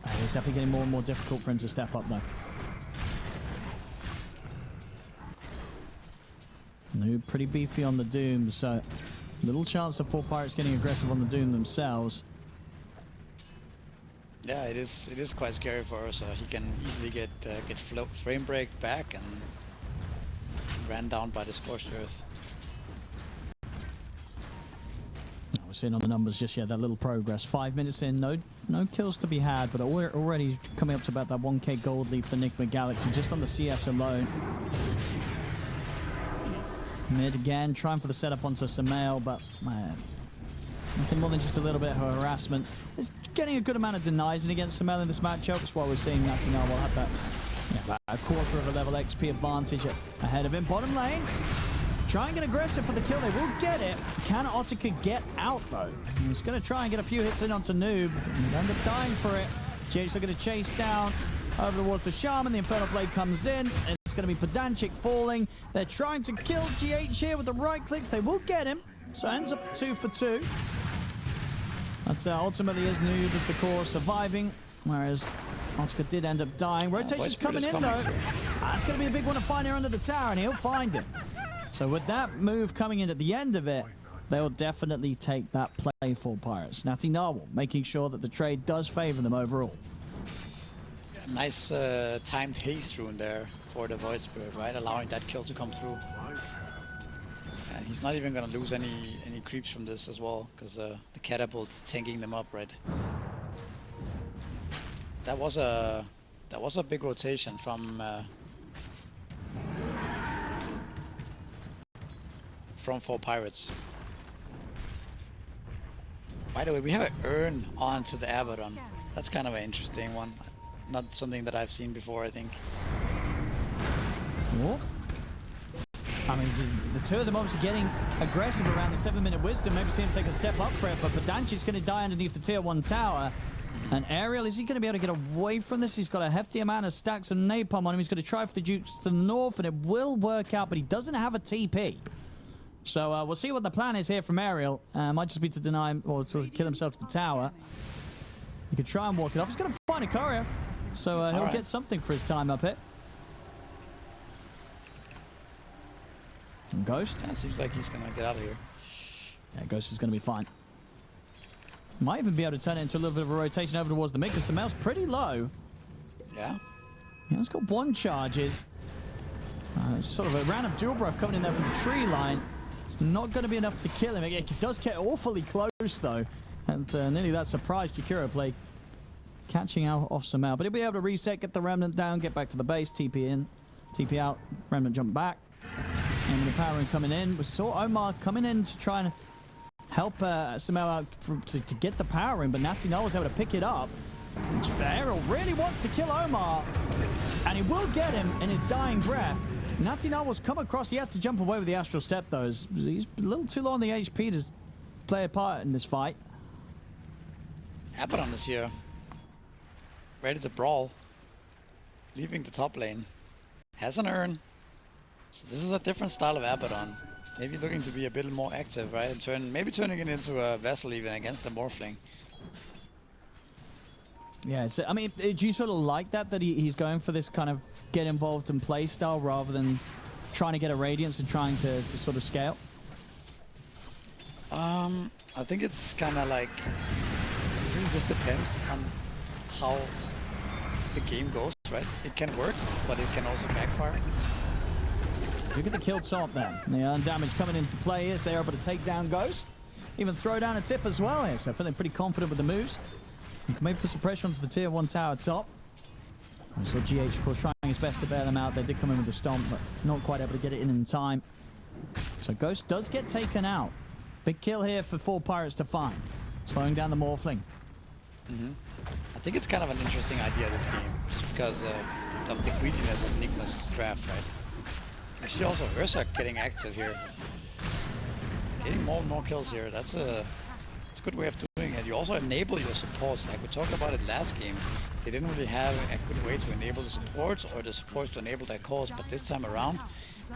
It's definitely getting more and more difficult for him to step up, though. Noob pretty beefy on the Doom, so little chance of 4Pirates getting aggressive on the Doom themselves. Yeah, it is quite scary for us. He can easily get frame break back and ran down by the scorched earth. We're seeing on the numbers just yet that little progress. 5 minutes in, no kills to be had, but we're already coming up to about that 1k gold lead for Nigma Galaxy just on the CS alone. Mid again, trying for the setup onto Sumail, but man, nothing more than just a little bit of harassment. It's getting a good amount of denies against Sumail in this matchup. That's why we're seeing that now. We'll have that about a quarter of a level XP advantage ahead of him. Bottom lane, try and get aggressive for the kill. They will get it. Can Ottica get out though? He's going to try and get a few hits in onto Noob. He'll end up dying for it. GH are going to chase down over towards the Shaman. The Infernal Blade comes in. It's going to be Pedantic falling. They're trying to kill GH here with the right clicks. They will get him. So it ends up 2 for 2. That's ultimately as Noob as the core surviving, whereas Ottica did end up dying. Rotation's coming in though. That's going to be a big one to find here under the tower, and he'll find it. So with that move coming in at the end of it, they'll definitely take that play for Pirates. Natty Narwhal making sure that the trade does favor them overall. Nice timed haste rune there for the Void Spirit, right? Allowing that kill to come through. And he's not even going to lose any creeps from this as well, because the catapult's tanking them up, right? That was a big rotation from 4Pirates. By the way, we have an urn onto the Abaddon. That's kind of an interesting one. Not something that I've seen before, I think. What? I mean, the two of them obviously getting aggressive around the 7-minute wisdom, maybe seeing if they can step up for it, but Pedancic's going to die underneath the tier 1 tower. And Ariel, is he going to be able to get away from this? He's got a hefty amount of stacks of napalm on him. He's going to try for the Dukes to the north, and it will work out, but he doesn't have a TP. So we'll see what the plan is here from Ariel. Might just be to deny him, or sort of kill himself to the tower. He could try and walk it off. He's going to find a courier, so he'll get something for his time up here. And Ghost? Yeah, seems like he's going to get out of here. Yeah, Ghost is going to be fine. Might even be able to turn it into a little bit of a rotation over towards the mid, because Sumail's pretty low. Yeah? Yeah, it's got 1 charges. It's sort of a random dual breath coming in there from the tree line. It's not going to be enough to kill him. It does get awfully close, though. And nearly that surprise Jakiro play catching out off Sumail. But he'll be able to reset, get the Remnant down, get back to the base, TP in, TP out, Remnant jump back. And the power coming in. We saw Omar coming in to try and help Sumail out to get the power in, but Natty Null was able to pick it up. Ariel really wants to kill Omar, and he will get him in his dying breath. Natty Null was come across. He has to jump away with the Astral Step, though. He's a little too low on the HP to play a part in this fight. Abaddon is here. Ready to brawl. Leaving the top lane. Has an urn. So this is a different style of Abaddon. Maybe looking to be a bit more active, right? And maybe turning it into a vessel even against the Morphling. Yeah, I mean, do you sort of like that he's going for this kind of get involved in play style rather than trying to get a Radiance and trying to sort of scale? I think it's kind of like, it really just depends on how the game goes, right? It can work, but it can also backfire. Look at the killed Salt there. The undamaged coming into play as they're able to take down Ghost. even throw down a tip as well here. So feeling pretty confident with the moves. You can maybe put some pressure onto the tier 1 tower top. I saw GH, of course, trying his best to bail them out. They did come in with the stomp, but not quite able to get it in time. So Ghost does get taken out. Big kill here for 4Pirates to find. Slowing down the Morphling. I think it's kind of an interesting idea, this game, just because of the greediness of Nigma's draft, right? You see also Ursa getting active here. Getting more and more kills here. It's a good way of doing it. You also enable your supports, like we talked about it last game. They didn't really have a good way to enable the supports, or the supports to enable their cores, but this time around,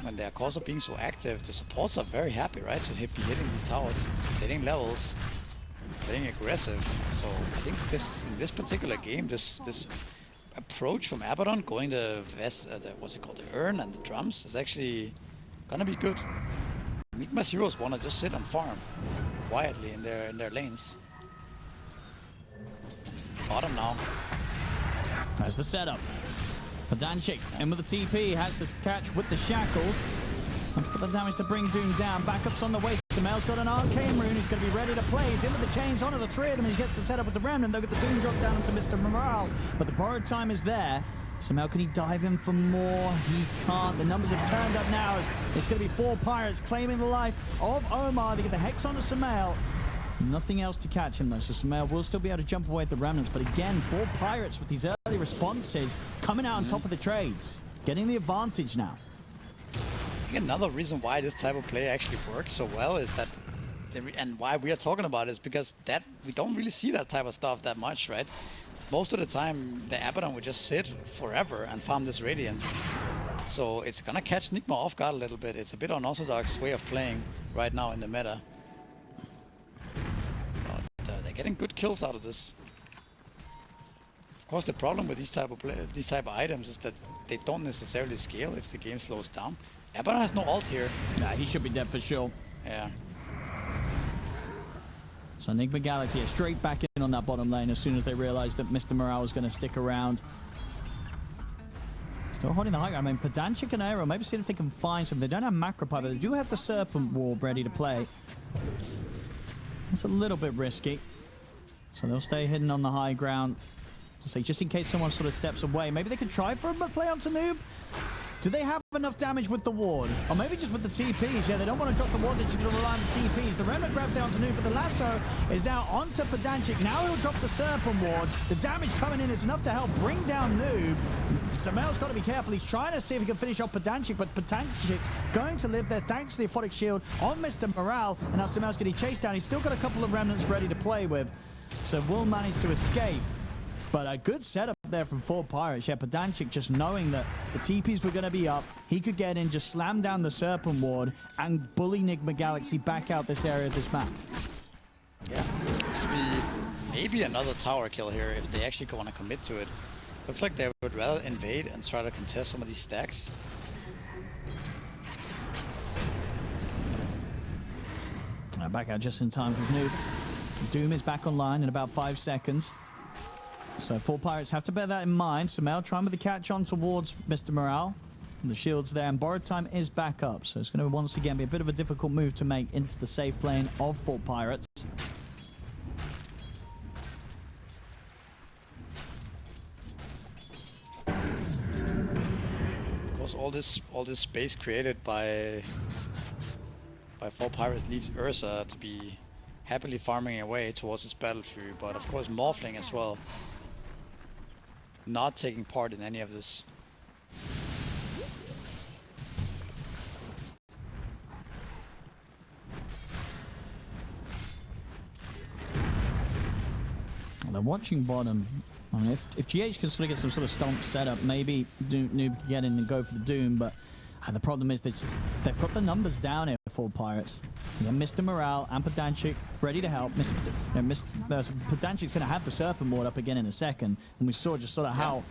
when their cores are being so active, the supports are very happy, right? To be hitting these towers, getting levels, getting aggressive. So I think in this particular game, this approach from Abaddon, going the what's it called, the urn and the drums, is actually gonna be good. Nigma's heroes wanna just sit and farm quietly in their lanes. Bottom now. There's the setup. Pedantic in with the TP, has the catch with the shackles. And put the damage to bring Doom down. Backups on the way. Samel's got an arcane rune. He's going to be ready to play. He's in with the chains onto the three of them. He gets the setup with the remnant. They'll get the Doom drop down into Mr. Morale. But the borrowed time is there. Samel, can he dive in for more? He can't. The numbers have turned up now. It's going to be 4Pirates claiming the life of Omar. They get the Hex onto Samel. Nothing else to catch him though, so Samel will still be able to jump away at the remnants. But again, 4Pirates with these early responses coming out on top of the trades. Getting the advantage now. I think another reason why this type of play actually works so well is that, and why we are talking about it, is because that we don't really see that type of stuff that much, right? Most of the time, the Abaddon would just sit forever and farm this Radiance. So it's gonna catch Nigma off guard a little bit. It's a bit unorthodox way of playing right now in the meta. But they're getting good kills out of this. Of course, the problem with these type of items is that they don't necessarily scale if the game slows down. Abaddon has no ult here. Nah, he should be dead for sure. Yeah. So Nigma Galaxy are straight back in on that bottom lane as soon as they realized that Mr. Morale was going to stick around. Still holding the high ground. I mean, Pedantic and Aero, maybe see if they can find some. They don't have Macropie, but they do have the Serpent Warp ready to play. It's a little bit risky. So they'll stay hidden on the high ground. So say, just in case someone sort of steps away, maybe they could try for a play onto Noob. Do they have enough damage with the ward? Or maybe just with the TPs? Yeah, they don't want to drop the ward, they're just going to rely on the TPs. The Remnant grabs down to Noob, but the lasso is out onto Pedantic. Now he'll drop the Serpent ward. The damage coming in is enough to help bring down Noob. Samel's got to be careful. He's trying to see if he can finish off Pedantic, but Pedancic's going to live there thanks to the Aphotic Shield on Mr. Morale. And now Samel's getting chased down. He's still got a couple of Remnants ready to play with. So will manage to escape. But a good setup there from 4Pirates. Yeah, Pedantic just knowing that the TPs were going to be up. He could get in, just slam down the Serpent Ward and bully Nigma Galaxy back out this area of this map. Yeah, this looks to be maybe another tower kill here if they actually want to commit to it. Looks like they would rather invade and try to contest some of these stacks. Back out just in time because Noob. Doom is back online in about 5 seconds. So 4Pirates have to bear that in mind. Samel trying with the catch on towards Mr. Morale. The shield's there and borrowed time is back up. So it's going to once again be a bit of a difficult move to make into the safe lane of 4Pirates. Of course, all this space created by 4Pirates leads Ursa to be happily farming away towards his battle fury, but of course Morphling as well. Not taking part in any of this. They're watching bottom. I mean, if GH can sort of get some sort of stomp set up, maybe Noob can get in and go for the Doom, but the problem is that they've got the numbers down here for 4Pirates. Yeah, Mr. Morale and Pedantic ready to help. Pedancic's going to have the Serpent Ward up again in a second, and we saw just sort of how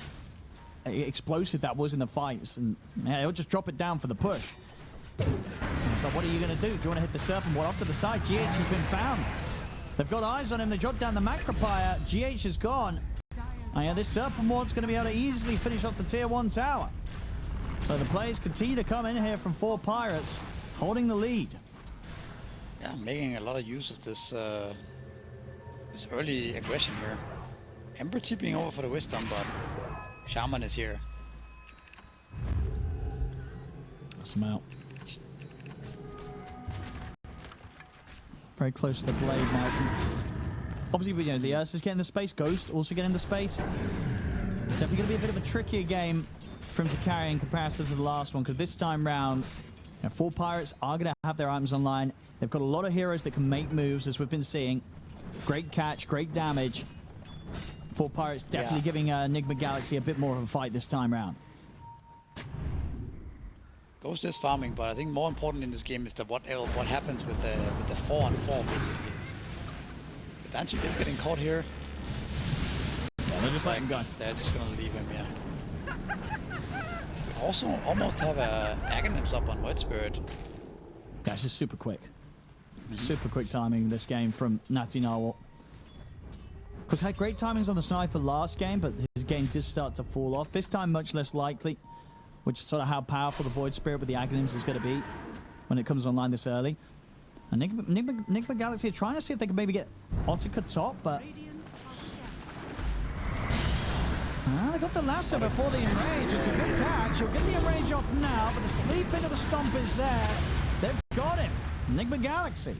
explosive that was in the fights, and yeah, he'll just drop it down for the push. So what are you going to do? Do you want to hit the Serpent Ward off to the side? GH has been found. They've got eyes on him. They drop down the Macropire. GH is gone. Oh yeah, this Serpent Ward's going to be able to easily finish off the Tier 1 tower. So the players continue to come in here from 4Pirates, holding the lead. Yeah, making a lot of use of this this early aggression here. Ember tipping over for the wisdom, but Shaman is here. That's him out. Very close to the blade now. Obviously, you know, the Ursa's getting the space. Ghost also getting the space. It's definitely going to be a bit of a trickier game for him to carry in comparison to the last one, because this time round, you know, 4Pirates are going to have their items online. They've got a lot of heroes that can make moves, as we've been seeing. Great catch, great damage. 4Pirates definitely giving Nigma Galaxy a bit more of a fight this time round. Ghost is farming, but I think more important in this game is what happens with the 4-on-4 basically. Danchik is getting caught here. Yeah, they're just letting him go. They're just gonna leave him, yeah. Also, almost have a Aghanims up on Void Spirit. That's just super quick. Super quick timing this game from Natty Narwhal. Because had great timings on the sniper last game, but his game did start to fall off. This time, much less likely, which is sort of how powerful the Void Spirit with the Aghanims is going to be when it comes online this early. And Nigma Galaxy are trying to see if they can maybe get Ottica top, but they got the lasso before the enrage. It's a good catch. He'll get the enrage off now, but the sleep into the stomp is there. They've got him. Nigma Galaxy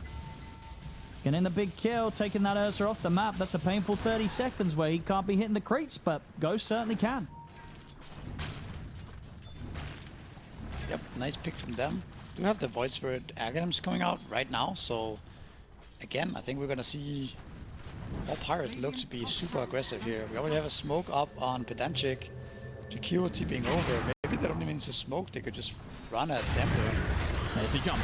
getting the big kill, taking that Ursa off the map. That's a painful 30 seconds where he can't be hitting the crates, but Ghost certainly can. Yep, nice pick from them. Do have the Void Spirit Aghanims coming out right now, so again, I think we're gonna see 4Pirates look to be super aggressive here. We already have a smoke up on Pedantic. Jakiro tipping over. Maybe they don't even need to smoke, they could just run at Ember. There's the jump.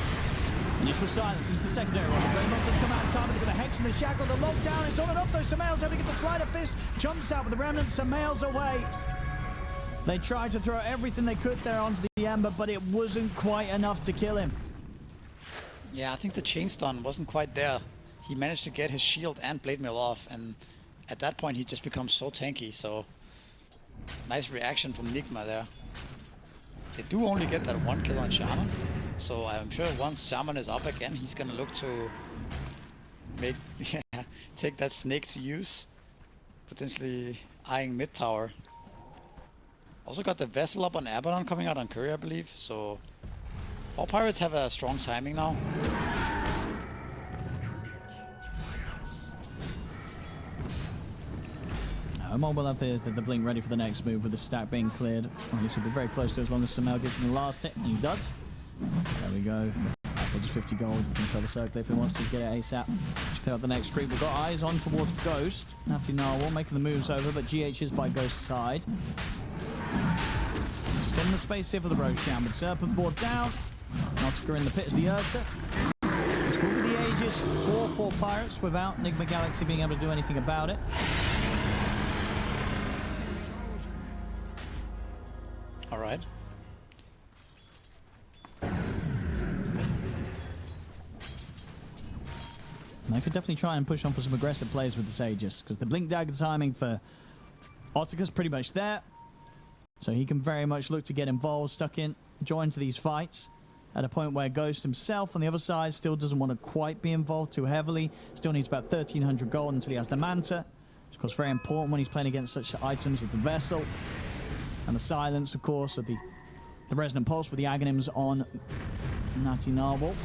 Initial silence into the secondary one. The Greymon didn't come out in time, but they've got a Hex in the shackle. The lockdown is not enough though. Samael's able to get the sleight of fist. Jumps out with the remnant. Samael's away. They tried to throw everything they could there onto the Ember, but it wasn't quite enough to kill him. Yeah, I think the chain stun wasn't quite there. He managed to get his shield and blade mail off, and at that point he just becomes so tanky, so nice reaction from Nigma there. They do only get that one kill on Shaman, so I'm sure once Shaman is up again, he's gonna look to make take that snake to use, potentially eyeing mid tower. Also got the vessel up on Abaddon coming out on Curry, I believe, so 4Pirates have a strong timing now. Omar will have the blink ready for the next move with the stack being cleared. Well, this will be very close to as long as Samael gives him the last hit, and he does. There we go. For just 50 gold. He can sell the circle if he wants to get it ASAP. Just clear out the next creep. We've got eyes on towards Ghost. Natty Narwhal making the moves over, but GH is by Ghost's side. So just getting the space here for the Roshan, with Serpent board down. Nautica in the pit as the Ursa. This will be the Aegis for 4Pirates without Nigma Galaxy being able to do anything about it. Alright. They could definitely try and push on for some aggressive plays with the Aegis, because the blink dagger timing for Ottica's pretty much there. So he can very much look to get involved, stuck in, join to these fights. At a point where Ghost himself on the other side still doesn't want to quite be involved too heavily. Still needs about 1,300 gold until he has the Manta. Which of course very important when he's playing against such items as the Vessel. And the silence, of course, of the Resonant Pulse with the Aghanims on Natty Narwhal.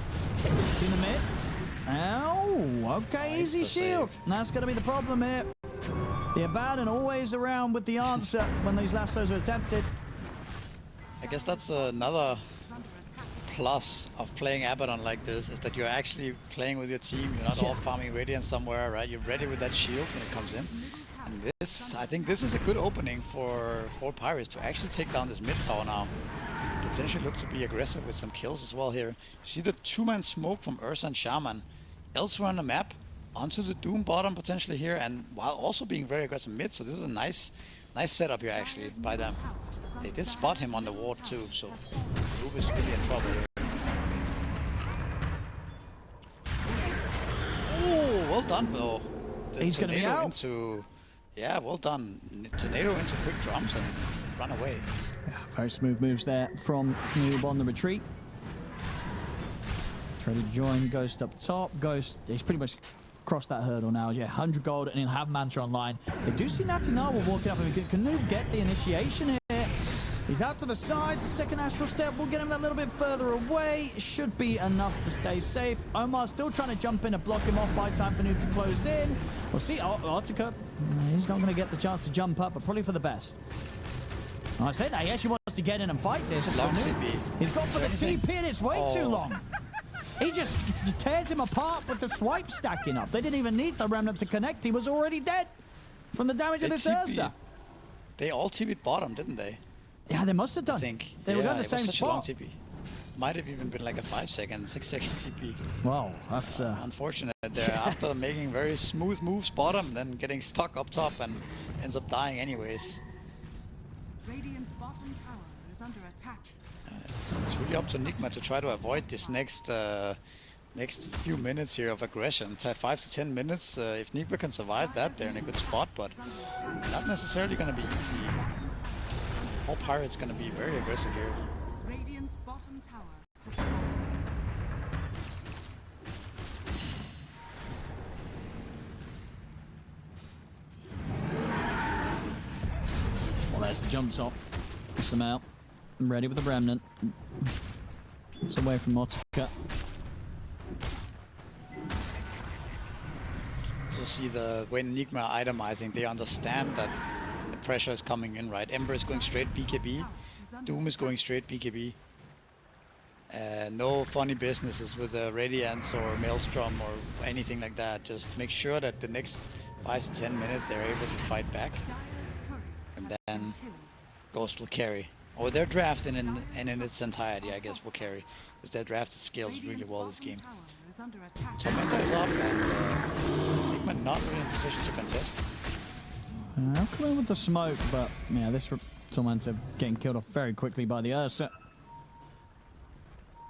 See the mid. Oh, okay, Nice easy to shield. save. That's going to be the problem here. The Abaddon always around with the answer when these lassos are attempted. I guess that's another plus of playing Abaddon like this, is that you're actually playing with your team. You're not all farming Radiant somewhere, right? You're ready with that shield when it comes in. And this, I think this is a good opening for 4Pirates to actually take down this mid tower now. Potentially look to be aggressive with some kills as well here. You see the two-man smoke from Ursa and Shaman elsewhere on the map, onto the Doom bottom potentially here, and while also being very aggressive mid, so this is a nice setup here actually by them. They did spot him on the ward too, so Doom is really in trouble here. Oh, well done though. The He's gonna be tornado out. into, yeah, well done. Tornado into quick drums and run away. Very smooth moves there from Noob on the retreat. Ready to join. Ghost up top. Ghost, he's pretty much crossed that hurdle now. Yeah, 100 gold, and he'll have Manta online. They do see Natinawa walking up. Can Noob get the initiation here? He's out to the side. The second astral step will get him a little bit further away. Should be enough to stay safe. Omar still trying to jump in and block him off. By time for Noob to close in. We'll see. Otaka, he's not going to get the chance to jump up, but probably for the best. I said that he actually wants to get in and fight this. Long TP. He's gone for the anything? TP and it's way too long. He just tears him apart with the swipe stacking up. They didn't even need the remnant to connect. He was already dead from the damage of this Ursa. They all TP'd bottom, didn't they? Yeah, they must have done. I think. They were going the same such spot. A long TP. Might have even been like a 5-second, 6-second TP. Wow, that's unfortunate. There after making very smooth moves bottom, then getting stuck up top and ends up dying anyways. Radiant's bottom tower is under attack. It's really up to Nigma to try to avoid this next few minutes here of aggression. 5 to 10 minutes. If Nigma can survive that, they're in a good spot, but not necessarily going to be easy. 4Pirates going to be very aggressive here. Radiant's bottom tower has fallen. Well, there's the jump top. Some out. Ready with the remnant. It's away from Otaka. So see when Nigma are itemizing, they understand that the pressure is coming in, right? Ember is going straight BKB. Doom is going straight BKB. No funny businesses with Radiance or Maelstrom or anything like that. Just make sure that the next 5 to 10 minutes they're able to fight back. And then Ghost will carry. Or their draft in its entirety, I guess, will carry. Because their drafted scales really well this game. Tormenta is up and Nigma not really in position to contest. I'll come in with the smoke, but yeah, this Tormenta getting killed off very quickly by the Ursa.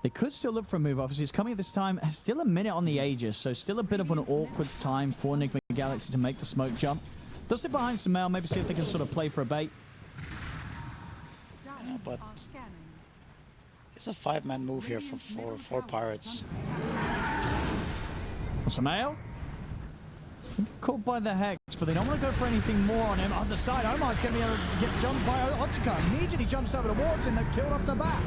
They could still look for a move. Obviously, it's coming at this time. Still a minute on the Aegis, so still a bit of an awkward time for Nigma Galaxy to make the smoke jump. They'll sit behind Sumail, maybe see if they can sort of play for a bait. Yeah, but it's a 5-man move here for 4Pirates. Sumail? Caught by the Hex, but they don't want to go for anything more on him. On the side, Omar's going to be able to get jumped by Otaka. Immediately jumps over towards him. They've killed off the bat.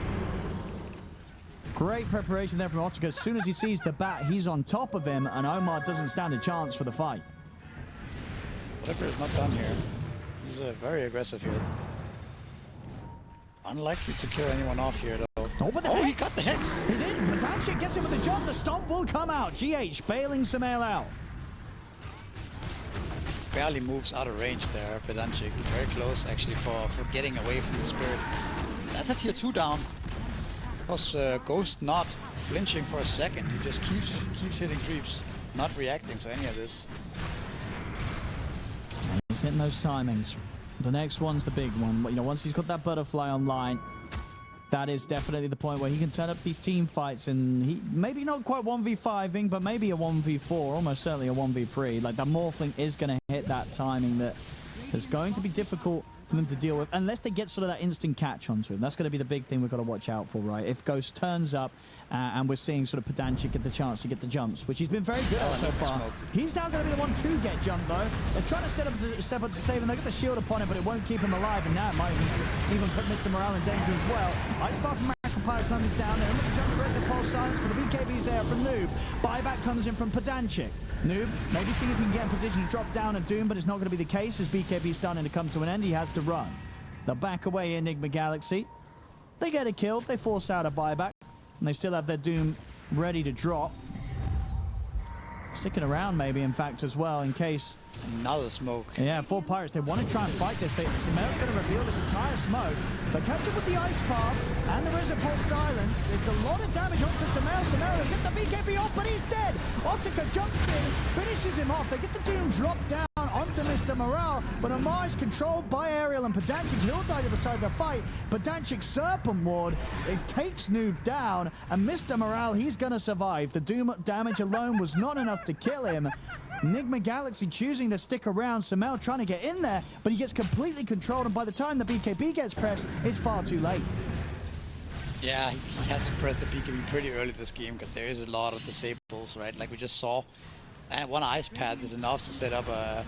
Great preparation there from Otaka. As soon as he sees the bat, he's on top of him, and Omar doesn't stand a chance for the fight. Whatever is not done here. He's very aggressive here. Unlikely to kill anyone off here, though. Oh, but the he Hex! got the Hex! He did! Patanchik gets him with the jump. The stomp will come out. GH bailing Sumail out. Barely moves out of range there, Pedanchik. Very close, actually, for getting away from the Spirit. That's a tier 2 down. Because Ghost not flinching for a second. He just keeps hitting creeps. Not reacting to any of this. He's hitting those timings. The next one's the big one. You know, once he's got that butterfly online, that is definitely the point where he can turn up these team fights, and he maybe not quite 1v5ing, but maybe a 1v4, almost certainly a 1v3. Like, that Morphling is going to hit that timing that is going to be difficult for them to deal with, unless they get sort of that instant catch onto him. That's going to be the big thing we've got to watch out for, right? If Ghost turns up and we're seeing sort of Pedanchik get the chance to get the jumps, which he's been very good at so far. He's now going to be the one to get jumped, though. They're trying to step up to save him. They get the shield upon him, but it won't keep him alive, and now it might even put Mr. Morale in danger as well. Ice Bar from Empire comes down, and the jump break the pulse silence, but the BKB's there from Noob. Buyback comes in from Pedanchik. Noob, maybe see if he can get in position to drop down at Doom, but it's not going to be the case as BKB's starting to come to an end. He has to run. They'll back away Enigma Galaxy. They get a kill. They force out a buyback. And they still have their Doom ready to drop. Sticking around maybe, in fact, as well, in case... Another smoke. Yeah, 4Pirates, they want to try and fight this. Sumail's going to reveal this entire smoke. But catch up with the Ice Path and the Resident Pulse Silence. It's a lot of damage onto Sumail. Sumail will get the BKB off, but he's dead. Otaka jumps in, finishes him off. They get the Doom dropped down onto Mr. Morale, but Omar is controlled by Aerial and Pedanchik. He'll die to the side of the fight. Pedanchik Serpent Ward, it takes Noob down, and Mr. Morale, he's going to survive. The Doom damage alone was not enough to kill him. Nigma Galaxy choosing to stick around. Sumail trying to get in there, but he gets completely controlled, and by the time the BKB gets pressed, it's far too late. Yeah, he has to press the BKB pretty early this game because there is a lot of disables, right? Like we just saw. And one ice path is enough to set up a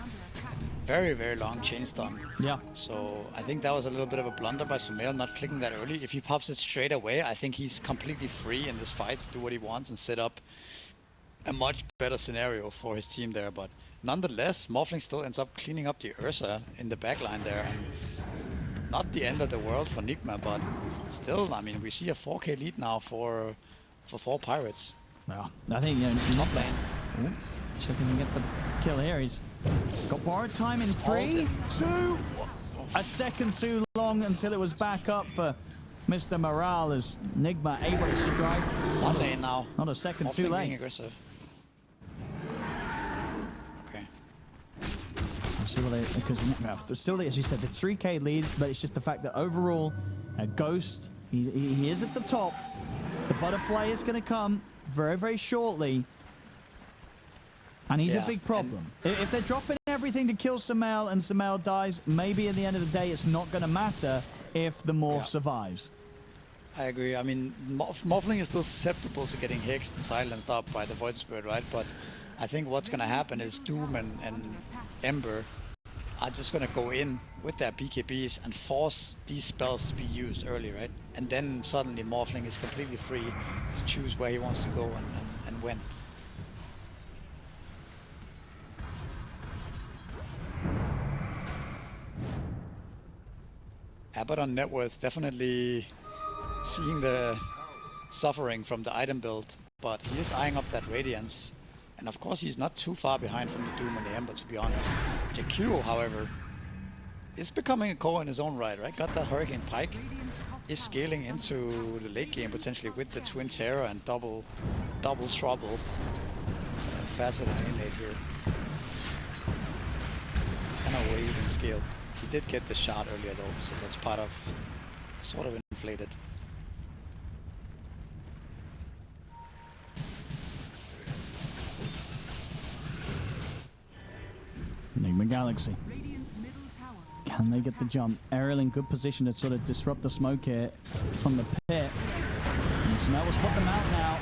very, very long chain stun. Yeah. So I think that was a little bit of a blunder by Sumail not clicking that early. If he pops it straight away, I think he's completely free in this fight to do what he wants and set up a much better scenario for his team there. But nonetheless, Morphling still ends up cleaning up the Ursa in the backline there. And not the end of the world for Nigma, but still, I mean, we see a 4K lead now for 4Pirates. Well, I think, Top lane. Ooh, see if he can get the kill here. He's got borrowed time in 3, 2, a second too long until it was back up for Mr. Morale as Nigma able to strike. One lane now. Not a second Morphling too being late. aggressive. Okay. I'll see what they, because still, as you said, the 3K lead, but it's just the fact that overall, Ghost, he is at the top. The butterfly is going to come very, very shortly. And he's a big problem. If they're dropping everything to kill Sumail and Sumail dies, maybe at the end of the day, it's not going to matter if the Morph survives. I agree. I mean, Morphling is still susceptible to getting hexed and silenced up by the Void Spirit, right? But I think what's going to happen is Doom and Ember are just going to go in with their BKBs and force these spells to be used early, right? And then suddenly Morphling is completely free to choose where he wants to go and when. Abaddon Net Worth definitely seeing the suffering from the item build, but he is eyeing up that Radiance. And of course he's not too far behind from the Doom and the Ember, to be honest. Jakiro, however, is becoming a core in his own right? Got that Hurricane Pike, is scaling into the late game potentially with the Twin Terror and double trouble. Facet and inlay here. Kind of wave and scale. He did get the shot earlier though, so that's part of sort of inflated. Nigma Galaxy. Radiant's middle tower. Can they get the jump? Ariel in good position to sort of disrupt the smoke here from the pit. And Sumail will spot them out now.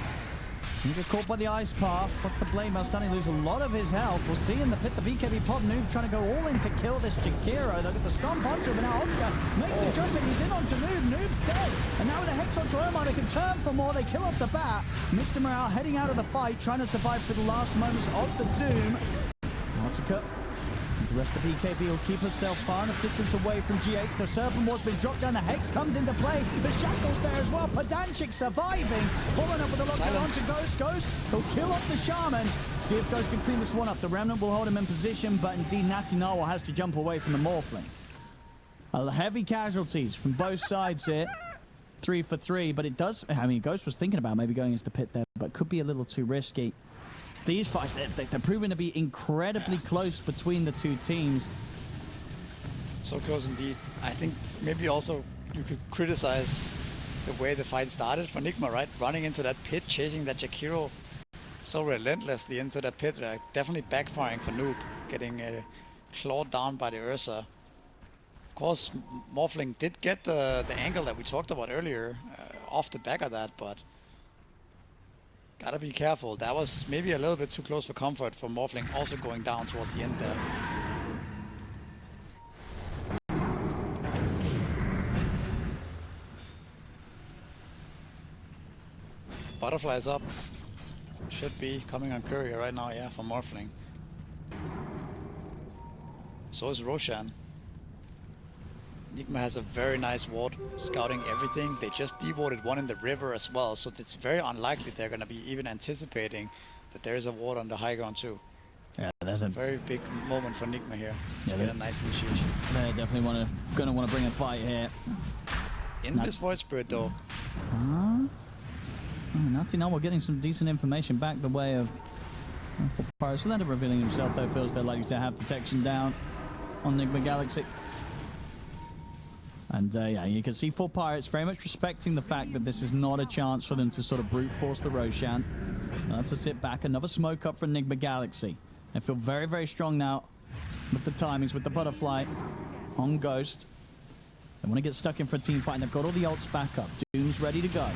He get caught by the ice path. What's the blame? Outstanding lose a lot of his health. We'll see in the pit the BKB pop. Noob trying to go all in to kill this Jakiro. They'll get the stomp onto him, and now Ultra makes the jump, and he's in onto Noob. Noob's dead. And now with a Hex onto Omar, they can turn for more. They kill off the bat. Mr. Morale heading out of the fight, trying to survive for the last moments of the Doom. What's a cut? The rest of the BKB will keep himself far enough distance away from GH. The Serpent Ward's been dropped down. The Hex comes into play. The Shackle's there as well. Pedantic surviving. Following up with a lockdown onto Ghost. Ghost, he'll kill off the Shaman. See if Ghost can clean this one up. The Remnant will hold him in position, but indeed Natty Narwhal has to jump away from the Morphling. Heavy casualties from both sides here. 3 for 3, but it does... I mean, Ghost was thinking about maybe going into the pit there, but could be a little too risky. These fights, they're proving to be incredibly close between the two teams. So close indeed. I think maybe also you could criticize the way the fight started for Nigma, right? Running into that pit, chasing that Jakiro so relentlessly into that pit. Definitely backfiring for Noob, getting clawed down by the Ursa. Of course, Morphling did get the angle that we talked about earlier off the back of that, but gotta be careful. That was maybe a little bit too close for comfort for Morphling, also going down towards the end there. Butterfly's up. Should be coming on courier right now, yeah, for Morphling. So is Roshan. Nigma has a very nice ward, scouting everything. They just dewarded one in the river as well, so it's very unlikely they're going to be even anticipating that there is a ward on the high ground too. Yeah, that's a very big moment for Nigma here. Yeah, get a nice initiation. They're definitely going to want to bring a fight here. In this Void Spirit though. Natty now we're getting some decent information back the way of 4Pirates. Slender revealing himself though, feels they're likely to have detection down on Nigma Galaxy. And yeah, you can see 4Pirates very much respecting the fact that this is not a chance for them to sort of brute force the Roshan. To sit back, another smoke up from Nigma Galaxy. They feel very, very strong now with the timings, with the butterfly on Ghost. They want to get stuck in for a team fight, and they've got all the ults back up. Doom's ready to go.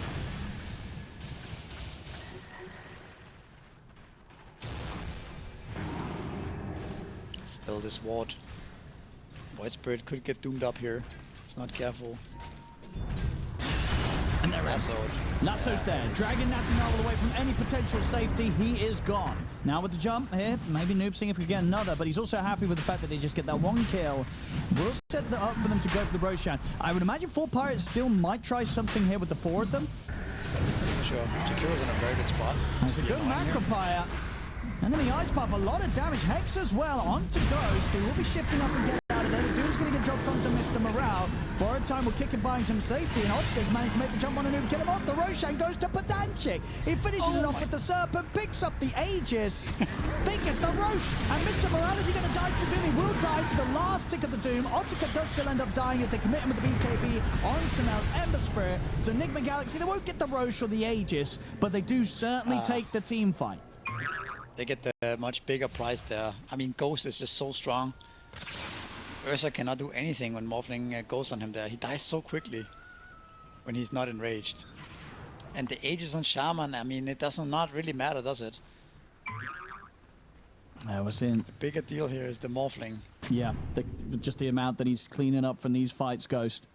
Still this ward. Void Spirit could get doomed up here. It's not careful. And they're lassoed. Lasso's there, dragging Natty Narwhal away from any potential safety. He is gone. Now with the jump here, maybe Noob seeing if we can get another, but he's also happy with the fact that they just get that one kill. We'll set that up for them to go for the Roshan. I would imagine 4Pirates still might try something here with the 4 of them. Sure, Jakiro's in a very good spot. That's a good Macropire. And in the Ice Puff, a lot of damage. Hex as well onto Ghost, who will be shifting up and get out of there. The Doom's going to get dropped onto Mr. Morale. Borrowed time will kick and buying some safety, and Otika's managed to make the jump on a Noob, kill him off. The Roshan goes to Podanchik. He finishes it off with the Serpent, picks up the Aegis. They get the Roche, and Mr. Morale, is he going to die to the Doom? He will die to the last tick of the Doom. Otika does still end up dying as they commit him with the BKB on Samel's Ember Spirit. To Nigma Galaxy, they won't get the Roche or the Aegis, but they do certainly take the team fight. They get the much bigger prize there. I mean, Ghost is just so strong. Ursa cannot do anything when Morphling goes on him there. He dies so quickly when he's not enraged. And the Aegis on Shaman, I mean, it does not really matter, does it? We're seeing... The bigger deal here is the Morphling. Yeah, just the amount that he's cleaning up from these fights, Ghost.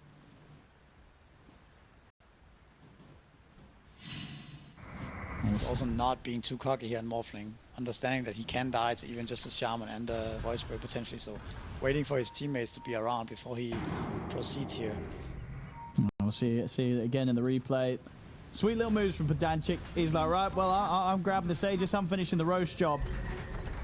He's also not being too cocky here on Morphling, understanding that he can die to even just a Shaman and a Voice Spirit potentially, so waiting for his teammates to be around before he proceeds here. We'll see it again in the replay. Sweet little moves from Podanchik. He's like, right, well, I'm grabbing the Aegis, I'm finishing the roast job.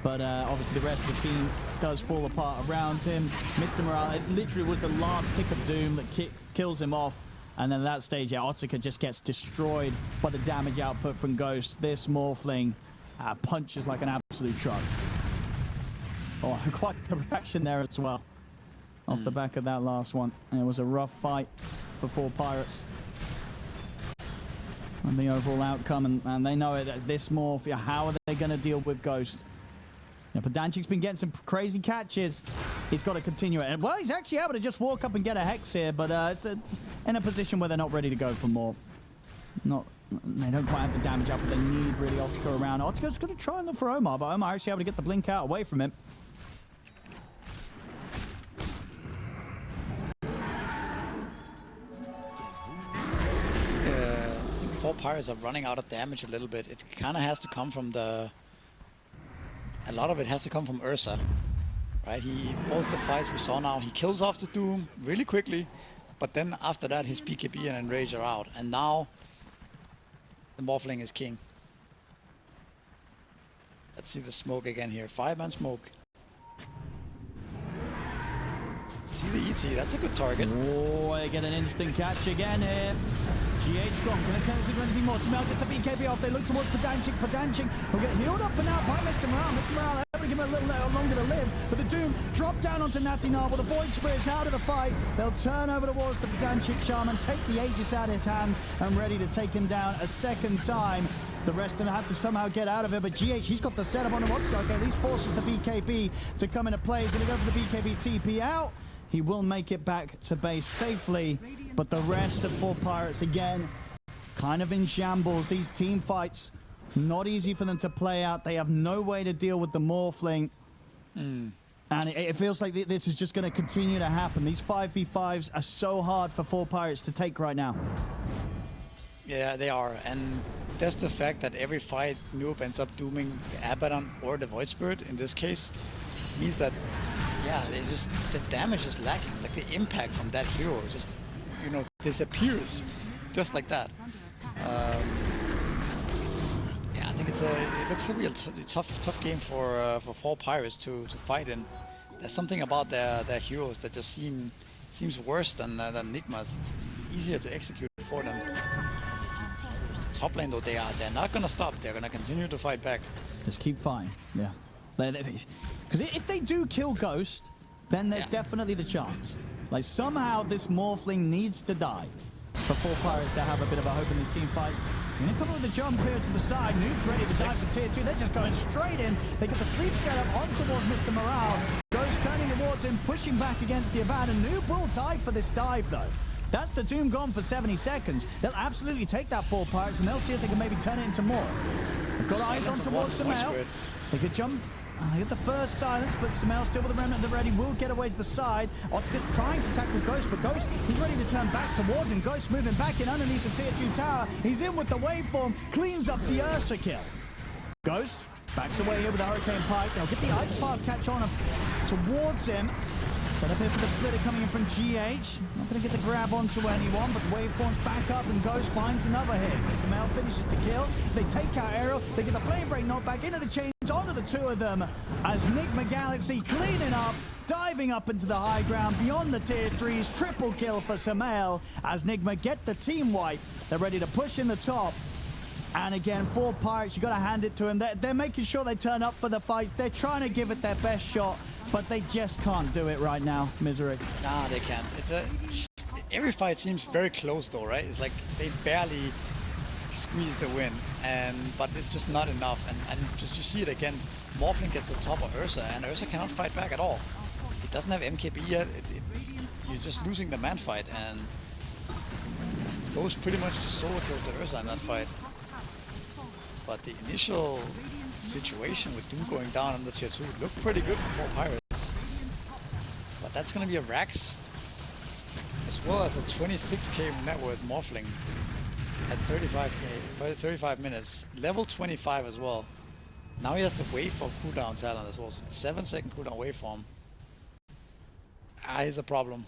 But obviously the rest of the team does fall apart around him. Mr. Morale, it literally was the last tick of doom that kills him off. And then at that stage, yeah, Otika just gets destroyed by the damage output from Ghost. This Morphling punches like an absolute truck. Oh, quite the reaction there as well. Off the back of that last one. And it was a rough fight for 4Pirates. And the overall outcome, and they know it, that this Morph, how are they going to deal with Ghost? Now, Podanchik's been getting some crazy catches. He's got to continue it. Well, he's actually able to just walk up and get a Hex here, but it's in a position where they're not ready to go for more. They don't quite have the damage up, but they need really Otika around. Otika's going to try and look for Omar, but Omar actually able to get the blink out away from him. I think 4Pirates are running out of damage a little bit. It kind of has to come from the... A lot of it has to come from Ursa, right? Both the fights we saw now, he kills off the Doom really quickly, but then after that his BKB and Enrage are out, and now the Morphling is king. Let's see the smoke again here. 5-man smoke. See the ET, that's a good target. Oh, they get an instant catch again here. GH gone. Can they tell us to do anything more? Smell gets the BKB off. They look towards Podanchik. Podanchik will get healed up for now by Mr. Morale. Mr. Morale able to give him a little longer to live. But the Doom drop down onto Natty Narwhal. The Void Spirit's out of the fight. They'll turn over towards the Podanchik Shaman, take the Aegis out of his hands, and ready to take him down a second time. The rest of them have to somehow get out of it, but GH, he's got the setup on him. What's going on? At least forces the BKB to come into play. He's going to go for the BKB TP out. He will make it back to base safely, but the rest of 4Pirates again, kind of in shambles. These team fights, not easy for them to play out. They have no way to deal with the Morphling. And it feels like this is just going to continue to happen. These 5v5s are so hard for 4Pirates to take right now. Yeah, they are. And just the fact that every fight Noob ends up dooming the Abaddon or the Void Spirit in this case means that, yeah, it's just the damage is lacking. Like the impact from that hero just, you know, disappears just like that. Yeah, I think it looks to be a tough game for 4Pirates to fight in. There's something about their heroes that just seems worse than Nigma's. It's easier to execute for them. Top lane though, they're not gonna stop. They're gonna continue to fight back. Just keep fighting. Yeah. Because if they do kill Ghost, then there's definitely the chance. Like somehow this Morphling needs to die for 4Pirates to have a bit of a hope in these team fights. You're going to come with the jump here to the side. Noob's ready to dive for tier 2. They're just going straight in. They get the sleep setup on towards Mr. Morale. Ghost turning towards him, pushing back against the abandon. Noob will die for this dive, though. That's the Doom gone for 70 seconds. They'll absolutely take that 4 Pirates, and they'll see if they can maybe turn it into more. They've got eyes on towards Sumail. They could jump. They get the first silence, but Sumail still with the remnant at the ready. Will get away to the side. Otska's trying to tackle Ghost, but Ghost, he's ready to turn back towards him. Ghost moving back in underneath the tier 2 tower. He's in with the waveform, cleans up the Ursa kill. Ghost backs away here with the Hurricane Pike. They'll get the Ice Path catch on towards him. Set up here for the splitter coming in from GH. Not going to get the grab onto anyone, but the waveform's back up and Ghost finds another hit. Sumail finishes the kill. They take out Aerial. They get the Flame Break knocked back into the chains onto the 2 of them as Nigma Galaxy cleaning up, diving up into the high ground beyond the tier 3s. Triple kill for Sumail as Nigma get the team wipe. They're ready to push in the top. And again, 4 Pirates, you got to hand it to them. They're making sure they turn up for the fights. They're trying to give it their best shot, but they just can't do it right now. Misery. Nah, they can't. Every fight seems very close though, right? It's like they barely squeeze the win, but it's just not enough. And just you see it again. Morphling gets the top of Ursa, and Ursa cannot fight back at all. It doesn't have MKB yet. You're just losing the man fight, and it goes pretty much just solo kills the Ursa in that fight. But the initial situation with Doom going down on the tier 2 looked pretty good for 4 Pirates. But that's going to be a Rax, as well as a 26k net worth Morphling at 35 minutes. Level 25 as well. Now he has the waveform cooldown talent as well. So it's 7-second cooldown waveform. He's a problem.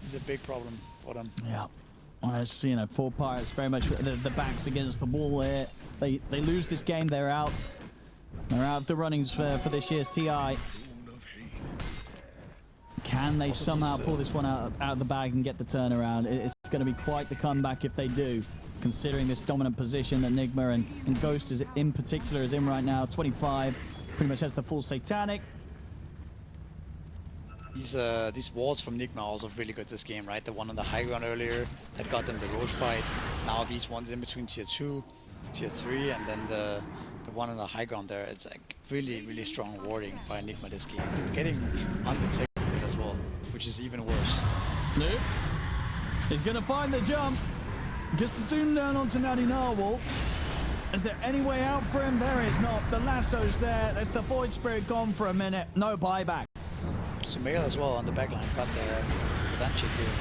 He's a big problem for them. Yeah. Well, it's, you know, 4 Pirates very much the backs against the wall here. They lose this game, they're out. They're out of the runnings for this year's TI. Can they somehow pull this one out of the bag and get the turnaround? It's going to be quite the comeback if they do, considering this dominant position that Nigma and Ghost is in particular is in right now. 25, pretty much has the full Satanic. These wards from Nigma are also really good this game, right? The one on the high ground earlier that got them the roach fight. Now these ones in between tier 2, tier 3, and then the one on the high ground there. It's like really, really strong warding by Nigma this game. Getting undetected as well, which is even worse. Nope. He's going to find the jump. Gets the Doom down onto Natty Narwhal. Is there any way out for him? There is not. The lasso's there. There's the Void Spirit gone for a minute. No buyback. Sumail as well on the backline got the Danchik here.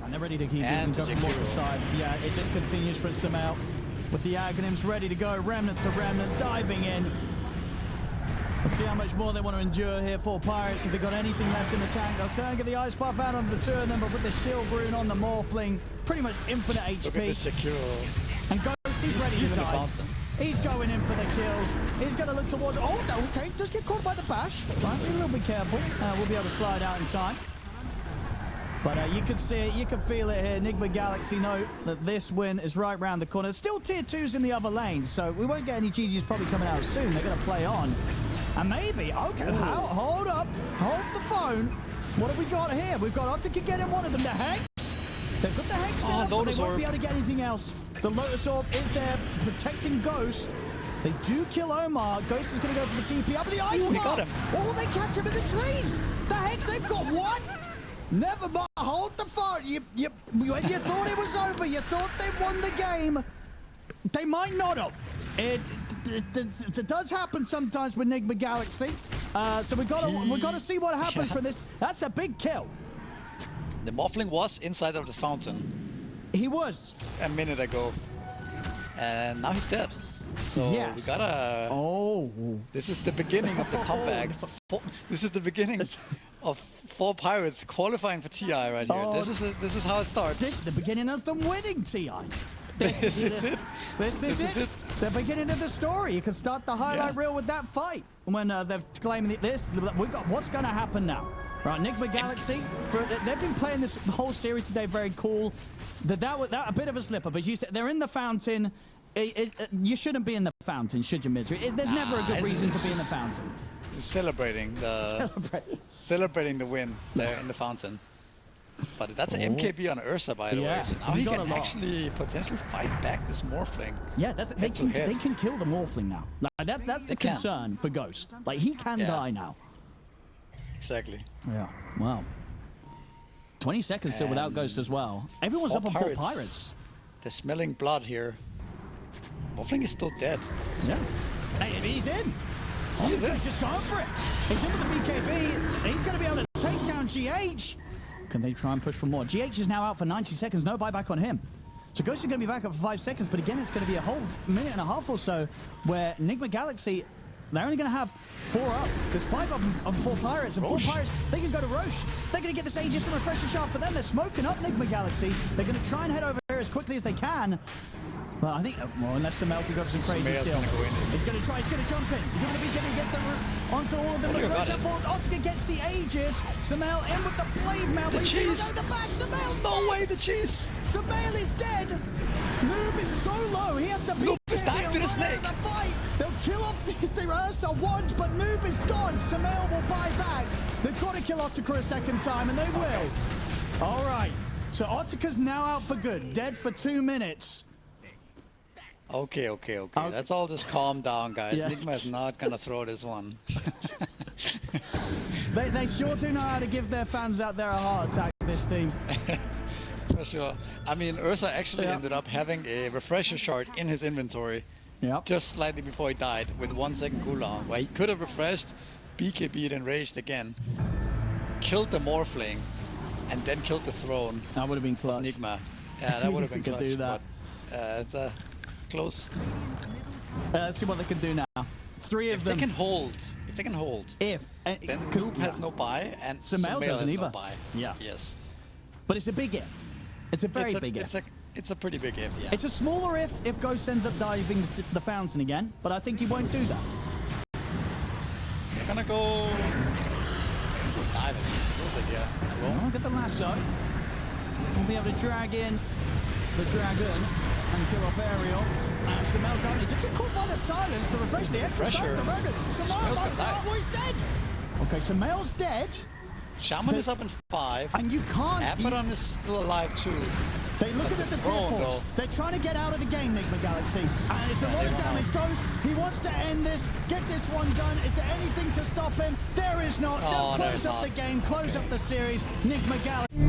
And they're ready to keep it going from the side. Yeah, it just continues for Sumail. With the Aghanims ready to go, remnant to remnant, diving in. We'll see how much more they want to endure here. 4 Pirates, if they've got anything left in the tank. They'll try and get the Ice Buff out on the 2 of them, but with the Shield Rune on the Morphling, pretty much infinite HP. Look at this Jakiro. And Ghost, he's ready to dive. He's going in for the kills. He's going to look towards... Oh, okay, does get caught by the bash. Right, be a little bit careful. We'll be able to slide out in time. But you can see it, you can feel it here. Nigma Galaxy know that this win is right round the corner. There's still tier 2s in the other lanes, so we won't get any GGs probably coming out soon. They're going to play on. And maybe, okay, hold up. Hold the phone. What have we got here? We've got Ottika getting one of them, the Hex. They've got the Hex set up, but they won't be able to get anything else. The Lotus Orb is there, protecting Ghost. They do kill Omar. Ghost is going to go for the TP up with the Ice Bar. Got him. Oh, they catch him in the trees. The Hex, they've got one. Never mind. Hold the phone. When you thought it was over, you thought they won the game. They might not have. It does happen sometimes with Nigma Galaxy. So we gotta see what happens from this. That's a big kill. The Morphling was inside of the fountain. He was a minute ago, and now he's dead. So yes. We gotta. Oh. This is the beginning of the comeback. This is the beginning of 4 Pirates qualifying for TI right here. Oh. This is how it starts. This is the beginning of them winning TI. This is it. This is it. The beginning of the story. You can start the highlight reel with that fight. When they're claiming this, we've got what's going to happen now. Right, Nigma Galaxy, they've been playing this whole series today very cool. That was a bit of a slipper, but you said they're in the fountain. You shouldn't be in the fountain, should you, Misery? There's never a good reason to be in the fountain. Celebrating the win there in the fountain. But that's an MKB on Ursa, by the Yeah, way. So now he he got can a lot. actually potentially fight back this Morphling. Yeah, they to head. can kill the Morphling now. Like, that's the They can. concern for Ghost. Like, he can Yeah. die now. Exactly. Yeah, wow. 20 seconds still without And Ghost as well. Everyone's up on 4 Pirates. They're smelling blood here. Morphling is still dead. Yeah. Hey, he's in. He's in. He's just going for it. He's in with the BKB. He's going to be able to take down GH. Can they try and push for more? GH is now out for 90 seconds. No buyback on him. So Ghost is going to be back up for 5 seconds. But again, it's going to be a whole minute and a half or so where Nigma Galaxy, they're only going to have 4 up. There's 5 of them on 4 Pirates. And Roche. 4 Pirates, they can go to Roche. They're going to get this Aegis and Refresher Shard for them. They're smoking up Nigma Galaxy. They're going to try and head over here as quickly as they can. Well, I think, well, unless Samel can go for some crazy Samel's steal. gonna go in. He's going to try, he's going to jump in. He's going to be getting against onto all of them. Oh, you got Roche it. falls. Ottinger gets the Aegis. Samel in with the blade mail. The cheese. The bash. Samel's No dead. way, the cheese! Samel is dead. Noob is so low. He has to beat Noob is dying to the run out of snake. the fight. They'll kill off the Ursa once, but Noob is gone. Samel will buy back. They've got to kill Ottinger a second time, and they will. All right. So Ottiker's now out for good. Dead for 2 minutes. Okay. Let's all just calm down, guys. Yeah. Nigma is not gonna throw this one. They sure do know how to give their fans out there a heart attack, this team. For sure. I mean, Ursa actually Yeah. ended up having a refresher shard in his inventory Yep. just slightly before he died with 1 second cooldown, where he could have refreshed, BKB'd and raged again, killed the Morphling, and then killed the throne. That would have been clutch. Nigma. Yeah, that would have If we been could clutch. do that. But, it's close. Let's see what they can do now. 3 of If them. they can hold, If. then Noob has no buy and Samel Samel doesn't has either. no buy. Yeah. Yes. But it's a big if. It's a very big if. It's a pretty big if, yeah. It's a smaller if Ghost ends up diving the fountain again, but I think he won't do that. They're gonna go dive it a little bit, yeah. Throw. I'll get the lasso. We'll be able to drag in the dragon and kill off Ariel. And Samel down. He just get caught by the silence, the refresh, the extra Refresher. side, the dragon. Samel, Samel's my gonna die. God, well, he's dead. Okay, Samel's dead, Shaman is up in 5. and you can't. Abaddon is still alive too. They look But at the the tier throne, force. though. They're trying to get out of the game, Nigma Galaxy. And it's a lot of they damage. Ghost, he wants to end this, get this one done. Is there anything to stop him? There is not. Oh, They'll there's close up not. the game, close up the series. Nigma Galaxy.